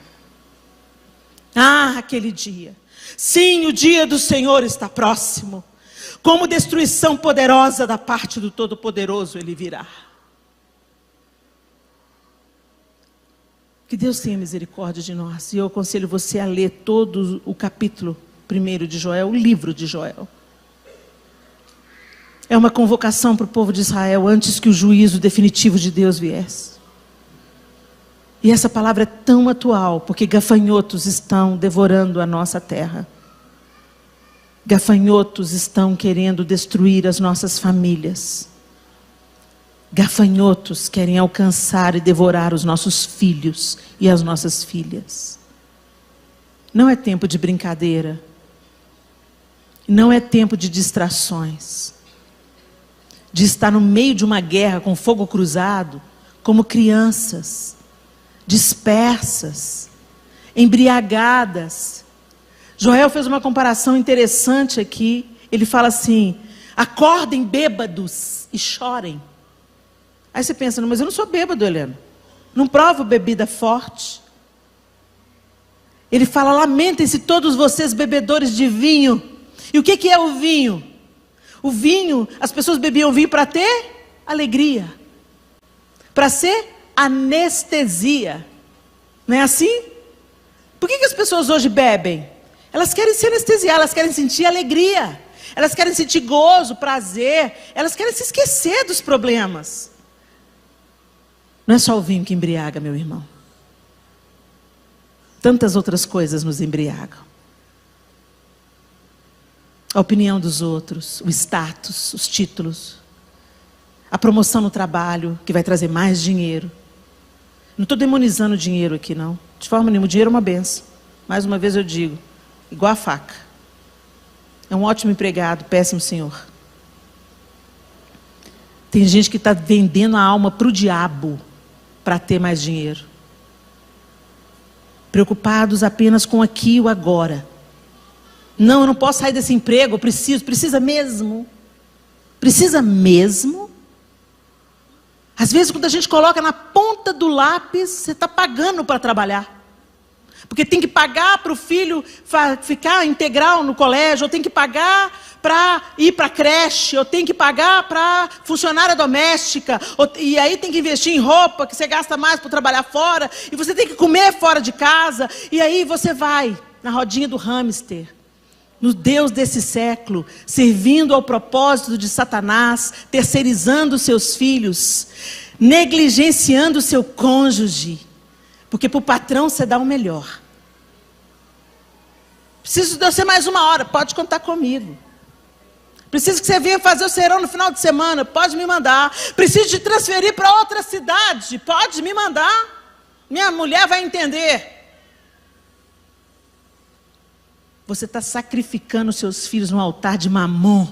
Ah, aquele dia. Sim, o dia do Senhor está próximo. Como destruição poderosa da parte do Todo-Poderoso ele virá. Que Deus tenha misericórdia de nós. E eu aconselho você a ler todo o capítulo 1 de Joel, o livro de Joel. É uma convocação para o povo de Israel antes que o juízo definitivo de Deus viesse. E essa palavra é tão atual, porque gafanhotos estão devorando a nossa terra. Gafanhotos estão querendo destruir as nossas famílias. Gafanhotos querem alcançar e devorar os nossos filhos e as nossas filhas. Não é tempo de brincadeira. Não é tempo de distrações. De estar no meio de uma guerra com fogo cruzado, como crianças, dispersas, embriagadas. Joel fez uma comparação interessante aqui. Ele fala assim: acordem bêbados e chorem. Aí você pensa, não, mas eu não sou bêbado, Helena. Não provo bebida forte. Ele fala, lamentem-se todos vocês bebedores de vinho. E o que é o vinho? O vinho, as pessoas bebiam vinho para ter alegria. Para ser anestesia. Não é assim? Por que as pessoas hoje bebem? Elas querem se anestesiar, elas querem sentir alegria. Elas querem sentir gozo, prazer. Elas querem se esquecer dos problemas. Não é só o vinho que embriaga, meu irmão. Tantas outras coisas nos embriagam. a opinião dos outros, o status, os títulos, a promoção no trabalho, que vai trazer mais dinheiro. Não estou demonizando o dinheiro aqui, não. De forma nenhuma, o dinheiro é uma benção. Mais uma vez eu digo, igual a faca. É um ótimo empregado, péssimo senhor. Tem gente que está vendendo a alma para o diabo para ter mais dinheiro. Preocupados apenas com aqui e o agora. Não, eu não posso sair desse emprego, eu preciso. Precisa mesmo? Precisa mesmo? Às vezes, quando a gente coloca na ponta do lápis, você está pagando para trabalhar. Porque tem que pagar para o filho ficar integral no colégio, ou tem que pagar para ir para a creche, ou tem que pagar para funcionária doméstica, e aí tem que investir em roupa, que você gasta mais para trabalhar fora, e você tem que comer fora de casa, e aí você vai na rodinha do hamster, no Deus desse século, servindo ao propósito de Satanás, terceirizando seus filhos, negligenciando seu cônjuge, porque para o patrão você dá o melhor. Preciso de você mais uma hora, pode contar comigo. Preciso que você venha fazer o serão no final de semana, pode me mandar. Preciso te transferir para outra cidade, pode me mandar. Minha mulher vai entender. Você está sacrificando seus filhos no altar de Mamon.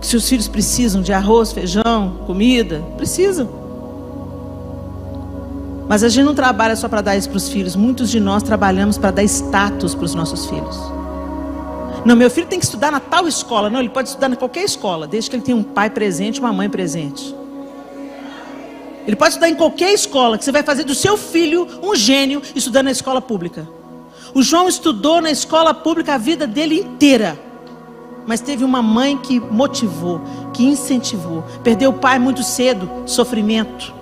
Seus filhos precisam de arroz, feijão, comida? Precisam. Mas a gente não trabalha só para dar isso para os filhos. Muitos de nós trabalhamos para dar status para os nossos filhos. Não, meu filho tem que estudar na tal escola. Não, ele pode estudar em qualquer escola, desde que ele tenha um pai presente, uma mãe presente. Ele pode estudar em qualquer escola, que você vai fazer do seu filho um gênio estudando na escola pública. O João estudou na escola pública a vida dele inteira. Mas teve uma mãe que motivou, que incentivou. Perdeu o pai muito cedo, sofrimento.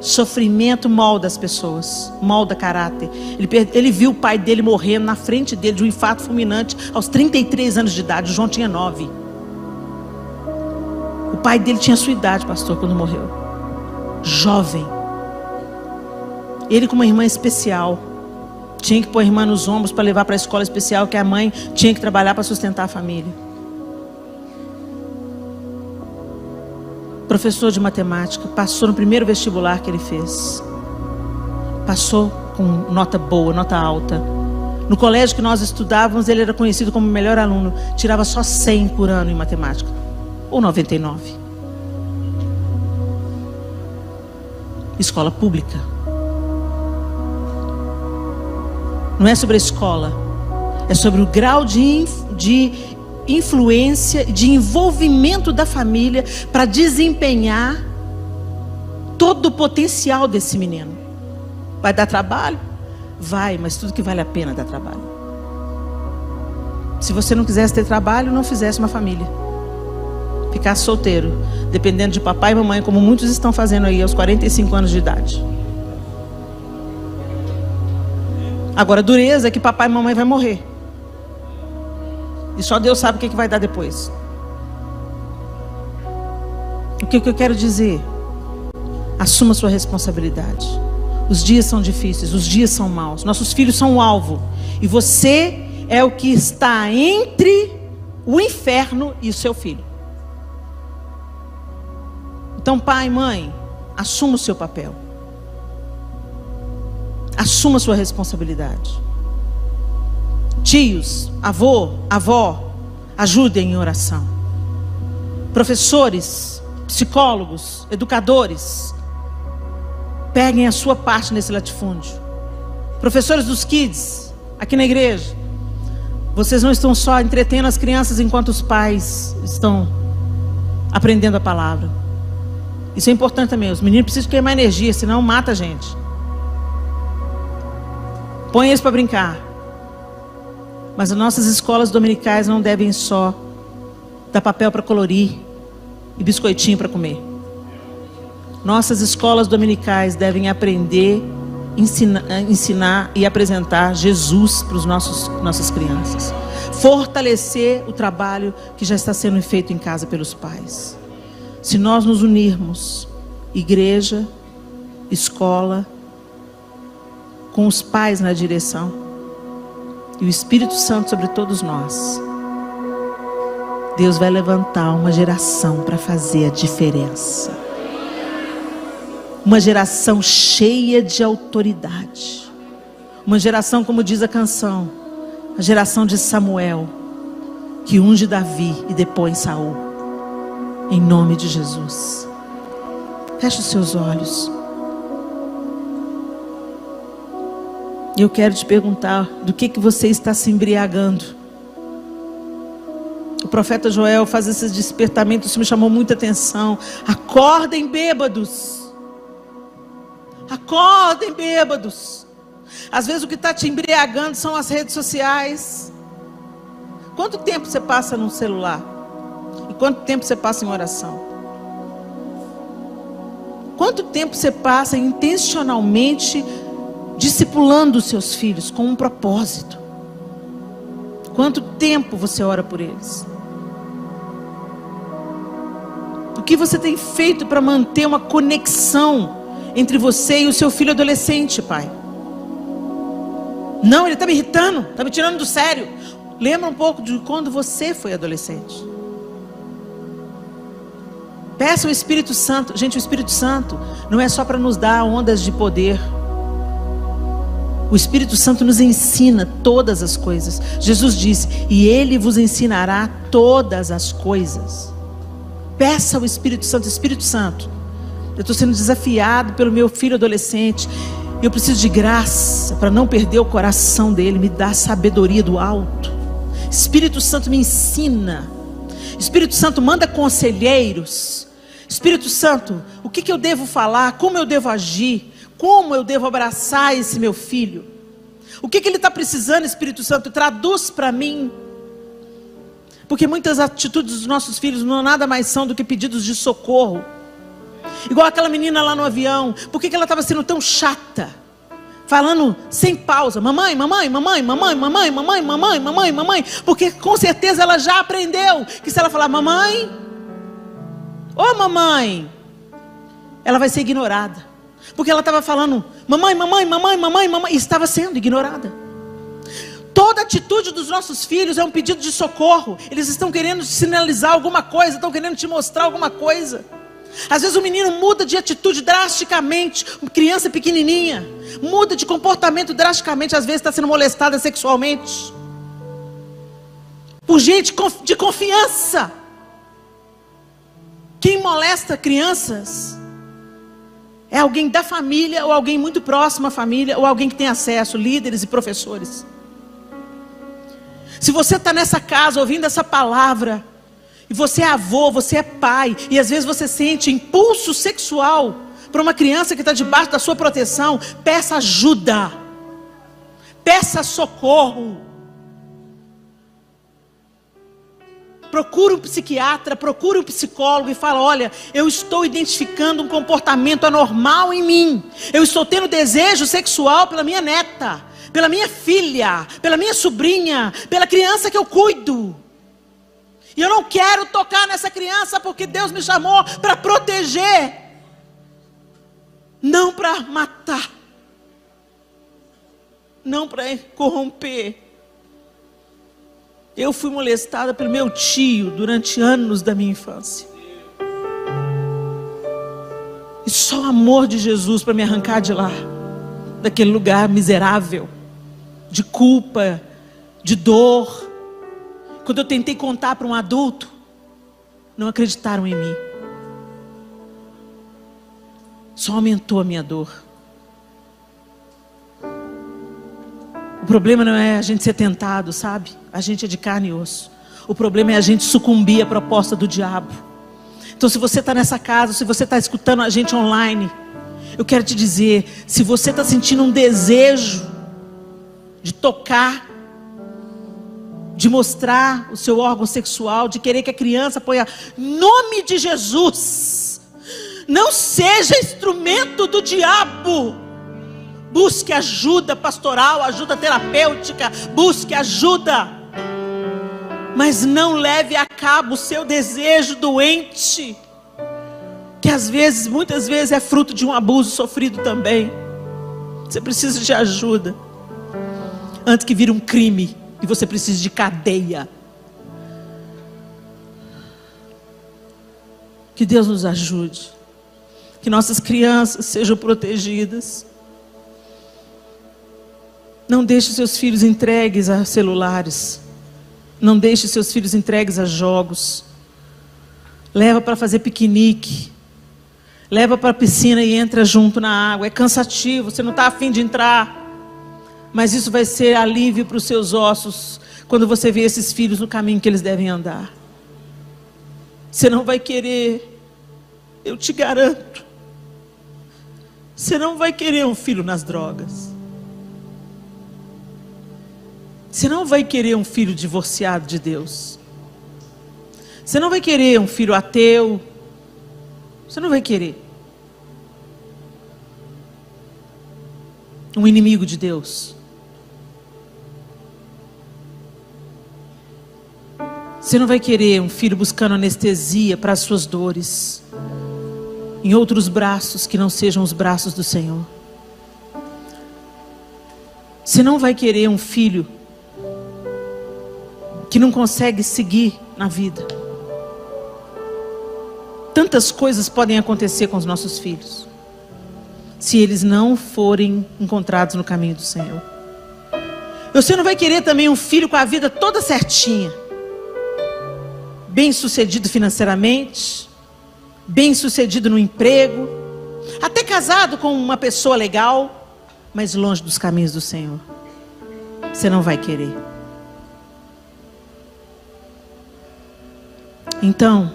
Sofrimento molda as pessoas, molda caráter. Ele viu o pai dele morrendo na frente dele de um infarto fulminante aos 33 anos de idade. O João tinha 9. O pai dele tinha a sua idade, pastor, quando morreu. Jovem. Ele com uma irmã especial. Tinha que pôr a irmã nos ombros para levar para a escola especial, que a mãe tinha que trabalhar para sustentar a família. Professor de matemática, passou no primeiro vestibular que ele fez. Passou com nota boa, nota alta. No colégio que nós estudávamos, ele era conhecido como o melhor aluno. Tirava só 100 por ano em matemática. Ou 99. Escola pública. Não é sobre a escola. É sobre o grau de influência, de envolvimento da família para desempenhar todo o potencial desse menino. Vai dar trabalho? Vai, mas tudo que vale a pena dá trabalho. Se você não quisesse ter trabalho, não fizesse uma família. Ficasse solteiro, dependendo de papai e mamãe, como muitos estão fazendo aí aos 45 anos de idade. Agora, dureza é que papai e mamãe vai morrer. E só Deus sabe o que vai dar depois. O que eu quero dizer? Assuma sua responsabilidade. Os dias são difíceis, os dias são maus. Nossos filhos são o alvo. E você é o que está entre o inferno e o seu filho. Então, pai e mãe, assuma o seu papel. Assuma a sua responsabilidade. Tios, avô, avó, ajudem em oração. Professores, psicólogos, educadores, peguem a sua parte nesse latifúndio. Professores dos kids, aqui na igreja, vocês não estão só entretendo as crianças enquanto os pais estão aprendendo a palavra. Isso é importante também. Os meninos precisam queimar energia, senão mata a gente. Põe eles para brincar. Mas as nossas escolas dominicais não devem só dar papel para colorir e biscoitinho para comer. Nossas escolas dominicais devem aprender, ensinar e apresentar Jesus para as nossas crianças. Fortalecer o trabalho que já está sendo feito em casa pelos pais. Se nós nos unirmos, igreja, escola, com os pais na direção, e o Espírito Santo sobre todos nós, Deus vai levantar uma geração para fazer a diferença. Uma geração cheia de autoridade. Uma geração, como diz a canção, a geração de Samuel, que unge Davi e depõe Saul. Em nome de Jesus. Feche os seus olhos. Eu quero te perguntar, do que você está se embriagando? O profeta Joel faz esses despertamentos, isso me chamou muita atenção. Acordem, bêbados. Acordem, bêbados. Às vezes o que está te embriagando são as redes sociais. Quanto tempo você passa no celular? E quanto tempo você passa em oração? Quanto tempo você passa intencionalmente discipulando os seus filhos com um propósito? Quanto tempo você ora por eles? O que você tem feito para manter uma conexão entre você e o seu filho adolescente, pai? Não, ele está me irritando, está me tirando do sério. Lembra um pouco de quando você foi adolescente. Peça o Espírito Santo. Gente, o Espírito Santo não é só para nos dar ondas de poder. O Espírito Santo nos ensina todas as coisas. Jesus disse: e Ele vos ensinará todas as coisas. Peça ao Espírito Santo. Espírito Santo, eu estou sendo desafiado pelo meu filho adolescente. Eu preciso de graça para não perder o coração dele. Me dá sabedoria do alto. Espírito Santo, me ensina. Espírito Santo, manda conselheiros. Espírito Santo, o que eu devo falar? Como eu devo agir? Como eu devo abraçar esse meu filho? O que ele está precisando, Espírito Santo? Traduz para mim. Porque muitas atitudes dos nossos filhos não nada mais são do que pedidos de socorro. Igual aquela menina lá no avião. Por que ela estava sendo tão chata? Falando sem pausa. Mamãe, mamãe, mamãe, mamãe, mamãe, mamãe, mamãe, mamãe, mamãe. Porque com certeza ela já aprendeu que se ela falar mamãe, ô mamãe, ela vai ser ignorada. Porque ela estava falando mamãe, mamãe, mamãe, mamãe, mamãe, e estava sendo ignorada. Toda atitude dos nossos filhos é um pedido de socorro. Eles estão querendo te sinalizar alguma coisa, estão querendo te mostrar alguma coisa. Às vezes o menino muda de atitude drasticamente. Uma criança pequenininha muda de comportamento drasticamente. Às vezes está sendo molestada sexualmente por gente de confiança. Quem molesta crianças é alguém da família, ou alguém muito próximo à família, ou alguém que tem acesso, líderes e professores. Se você está nessa casa ouvindo essa palavra, e você é avô, você é pai, e às vezes você sente impulso sexual para uma criança que está debaixo da sua proteção, peça ajuda, peça socorro. Procure um psiquiatra, procure um psicólogo e fala: olha, eu estou identificando um comportamento anormal em mim. Eu estou tendo desejo sexual pela minha neta, pela minha filha, pela minha sobrinha, pela criança que eu cuido. E eu não quero tocar nessa criança porque Deus me chamou para proteger, não para matar, não para corromper. Eu fui molestada pelo meu tio durante anos da minha infância. E só o amor de Jesus para me arrancar de lá, daquele lugar miserável, de culpa, de dor. Quando eu tentei contar para um adulto, não acreditaram em mim. Só aumentou a minha dor. O problema não é a gente ser tentado, sabe? A gente é de carne e osso. O problema é a gente sucumbir à proposta do diabo. Então, se você está nessa casa, se você está escutando a gente online, eu quero te dizer, se você está sentindo um desejo de tocar, de mostrar o seu órgão sexual, de querer que a criança ponha nome de Jesus, não seja instrumento do diabo. Busque ajuda pastoral, ajuda terapêutica, busque ajuda, mas não leve a cabo o seu desejo doente, que às vezes, muitas vezes é fruto de um abuso sofrido também. Você precisa de ajuda. Antes que vire um crime e você precise de cadeia. Que Deus nos ajude. Que nossas crianças sejam protegidas. Não deixe seus filhos entregues a celulares. Não deixe seus filhos entregues a jogos. Leva para fazer piquenique. Leva para a piscina e entra junto na água. É cansativo, você não está afim de entrar. Mas isso vai ser alívio para os seus ossos quando você vê esses filhos no caminho que eles devem andar. Você não vai querer, eu te garanto, você não vai querer um filho nas drogas. Você não vai querer um filho divorciado de Deus. Você não vai querer um filho ateu. Você não vai querer um inimigo de Deus. Você não vai querer um filho buscando anestesia para as suas dores em outros braços que não sejam os braços do Senhor. Você não vai querer um filho que não consegue seguir na vida. Tantas coisas podem acontecer com os nossos filhos, se eles não forem encontrados no caminho do Senhor. Você não vai querer também um filho com a vida toda certinha, bem sucedido financeiramente, bem sucedido no emprego, até casado com uma pessoa legal, mas longe dos caminhos do Senhor. Você não vai querer. Então,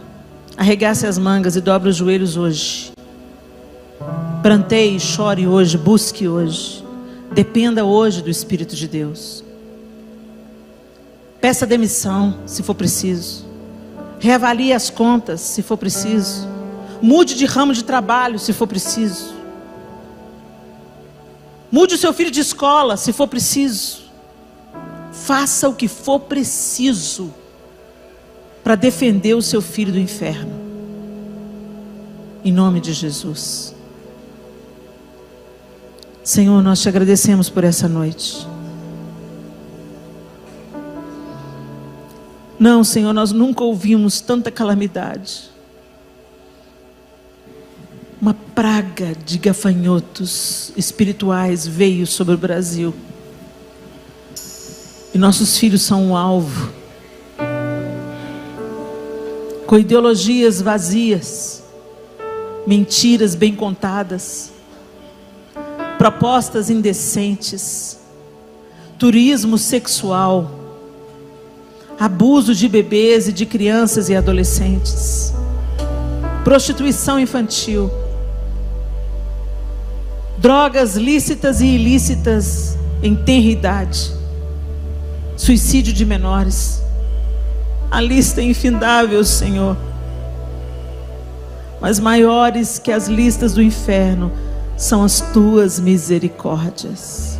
arregace as mangas e dobre os joelhos hoje. Pranteie, chore hoje, busque hoje. Dependa hoje do Espírito de Deus. Peça demissão, se for preciso. Reavalie as contas, se for preciso. Mude de ramo de trabalho, se for preciso. Mude o seu filho de escola, se for preciso. Faça o que for preciso para defender o seu filho do inferno. Em nome de Jesus. Senhor, nós te agradecemos por essa noite. Não, Senhor, nós nunca ouvimos tanta calamidade. Uma praga de gafanhotos espirituais veio sobre o Brasil. E nossos filhos são um alvo. Com ideologias vazias, mentiras bem contadas, propostas indecentes, turismo sexual, abuso de bebês e de crianças e adolescentes, prostituição infantil, drogas lícitas e ilícitas em tenra idade, suicídio de menores. A lista é infindável, Senhor. Mas maiores que as listas do inferno são as tuas misericórdias.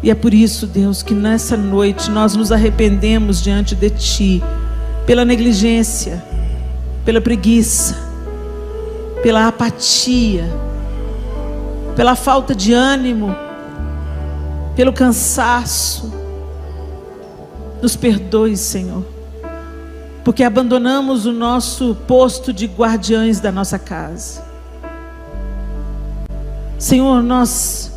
E é por isso, Deus, que nessa noite nós nos arrependemos diante de Ti, pela negligência, pela preguiça, pela apatia, pela falta de ânimo, pelo cansaço. Nos perdoe, Senhor, porque abandonamos o nosso posto de guardiães da nossa casa. Senhor, nós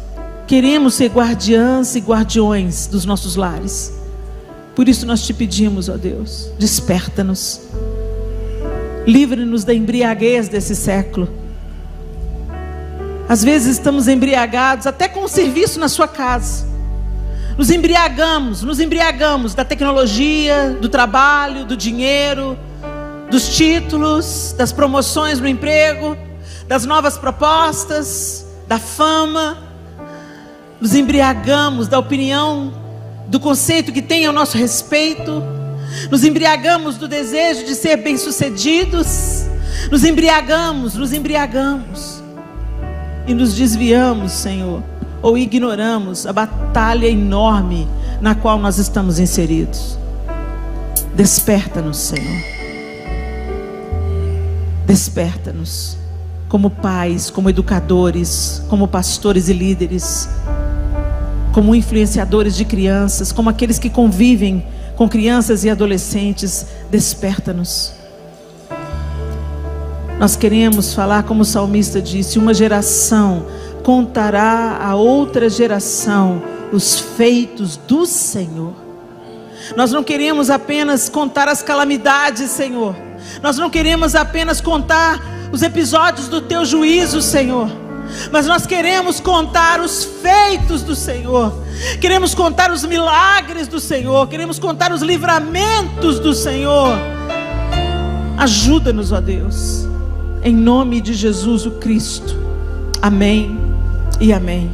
queremos ser guardiãs e guardiões dos nossos lares. Por isso nós te pedimos, ó Deus, desperta-nos. Livre-nos da embriaguez desse século. Às vezes estamos embriagados até com o serviço na sua casa. Nos embriagamos da tecnologia, do trabalho, do dinheiro, dos títulos, das promoções no emprego, das novas propostas, da fama. Nos embriagamos da opinião, do conceito que tem ao nosso respeito. Nos embriagamos do desejo de ser bem-sucedidos. Nos embriagamos. E nos desviamos, Senhor, ou ignoramos a batalha enorme na qual nós estamos inseridos. Desperta-nos, Senhor. Desperta-nos. como pais, como educadores, como pastores e líderes, como influenciadores de crianças, como aqueles que convivem com crianças e adolescentes. Desperta-nos. Nós queremos falar como o salmista disse: uma geração contará a outra geração os feitos do Senhor. Nós não queremos apenas contar as calamidades, Senhor. Nós não queremos apenas contar os episódios do teu juízo, Senhor, mas nós queremos contar os feitos do Senhor. Queremos contar os milagres do Senhor. Queremos contar os livramentos do Senhor. Ajuda-nos, ó Deus, em nome de Jesus o Cristo. Amém e amém.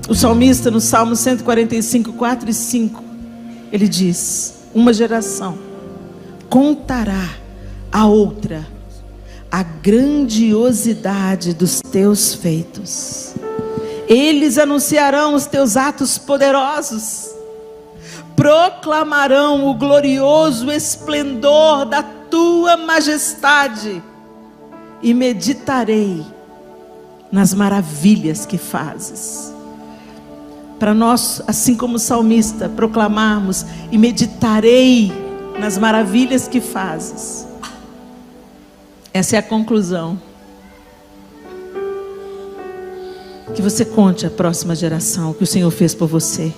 O salmista, no Salmo 145, 4 e 5, ele diz: uma geração contará a outra a grandiosidade dos teus feitos. Eles anunciarão os teus atos poderosos, proclamarão o glorioso esplendor da tua majestade, e meditarei nas maravilhas que fazes. Para nós, assim como o salmista, proclamarmos: e meditarei nas maravilhas que fazes. Essa é a conclusão. Que você conte à próxima geração o que o Senhor fez por você.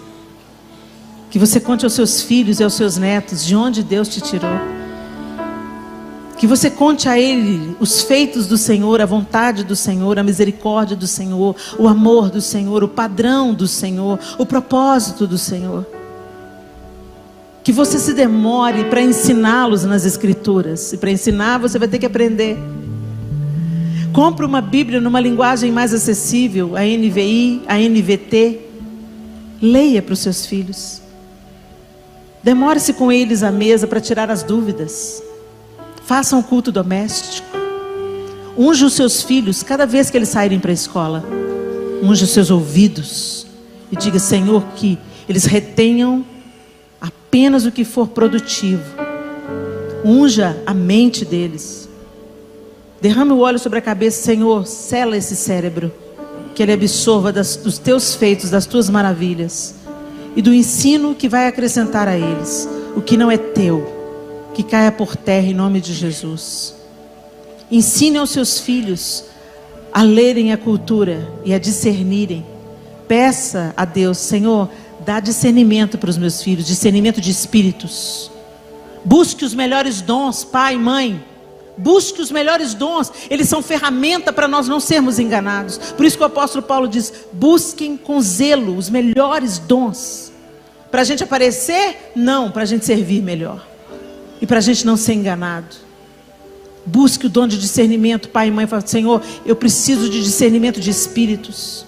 Que você conte aos seus filhos e aos seus netos de onde Deus te tirou. Que você conte a ele os feitos do Senhor, a vontade do Senhor, a misericórdia do Senhor, o amor do Senhor, o padrão do Senhor, o propósito do Senhor. Que você se demore para ensiná-los nas Escrituras. E para ensinar você vai ter que aprender. Compre uma Bíblia numa linguagem mais acessível, a NVI, a NVT. Leia para os seus filhos. Demore-se com eles à mesa para tirar as dúvidas. Faça um culto doméstico. Unja os seus filhos cada vez que eles saírem para a escola. Unja os seus ouvidos. E diga: Senhor, que eles retenham apenas o que for produtivo. Unja a mente deles. Derrame o óleo sobre a cabeça. Senhor, sela esse cérebro, que ele absorva dos teus feitos, das tuas maravilhas, e do ensino que vai acrescentar a eles. O que não é teu, que caia por terra em nome de Jesus. Ensine aos seus filhos a lerem a cultura e a discernirem. Peça a Deus: Senhor, dá discernimento para os meus filhos, discernimento de espíritos. Busque os melhores dons, pai e mãe. Busque os melhores dons. Eles são ferramenta para nós não sermos enganados. Por isso que o apóstolo Paulo diz: busquem com zelo os melhores dons. Para a gente aparecer? Não, para a gente servir melhor. E para a gente não ser enganado. Busque o dom de discernimento, pai e mãe. Fala: Senhor, eu preciso de discernimento de espíritos.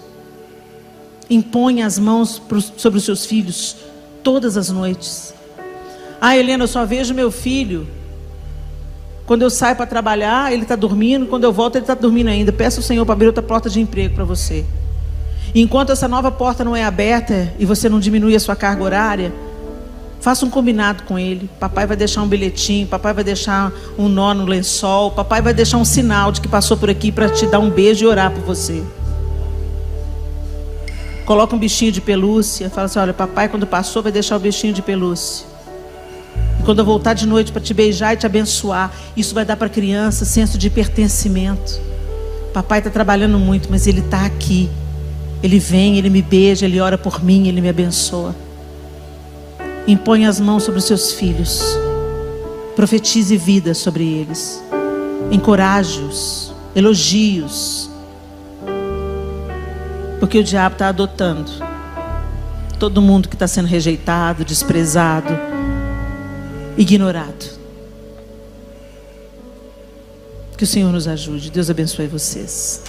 Imponha as mãos sobre os seus filhos todas as noites. Ah, Helena, eu só vejo meu filho quando eu saio para trabalhar, ele está dormindo. Quando eu volto, ele está dormindo ainda. Peça ao Senhor para abrir outra porta de emprego para você. E enquanto essa nova porta não é aberta e você não diminui a sua carga horária, faça um combinado com ele. Papai vai deixar um bilhetinho, papai vai deixar um nó no lençol, papai vai deixar um sinal de que passou por aqui para te dar um beijo e orar por você. Coloca um bichinho de pelúcia. Fala assim: olha, papai quando passou vai deixar o bichinho de pelúcia. E quando eu voltar de noite para te beijar e te abençoar, isso vai dar para a criança senso de pertencimento. Papai está trabalhando muito, mas ele está aqui. Ele vem, ele me beija, ele ora por mim, ele me abençoa. Impõe as mãos sobre os seus filhos. Profetize vida sobre eles. Encoraje-os. Elogie-os. Porque o diabo está adotando todo mundo que está sendo rejeitado, desprezado, ignorado. Que o Senhor nos ajude. Deus abençoe vocês.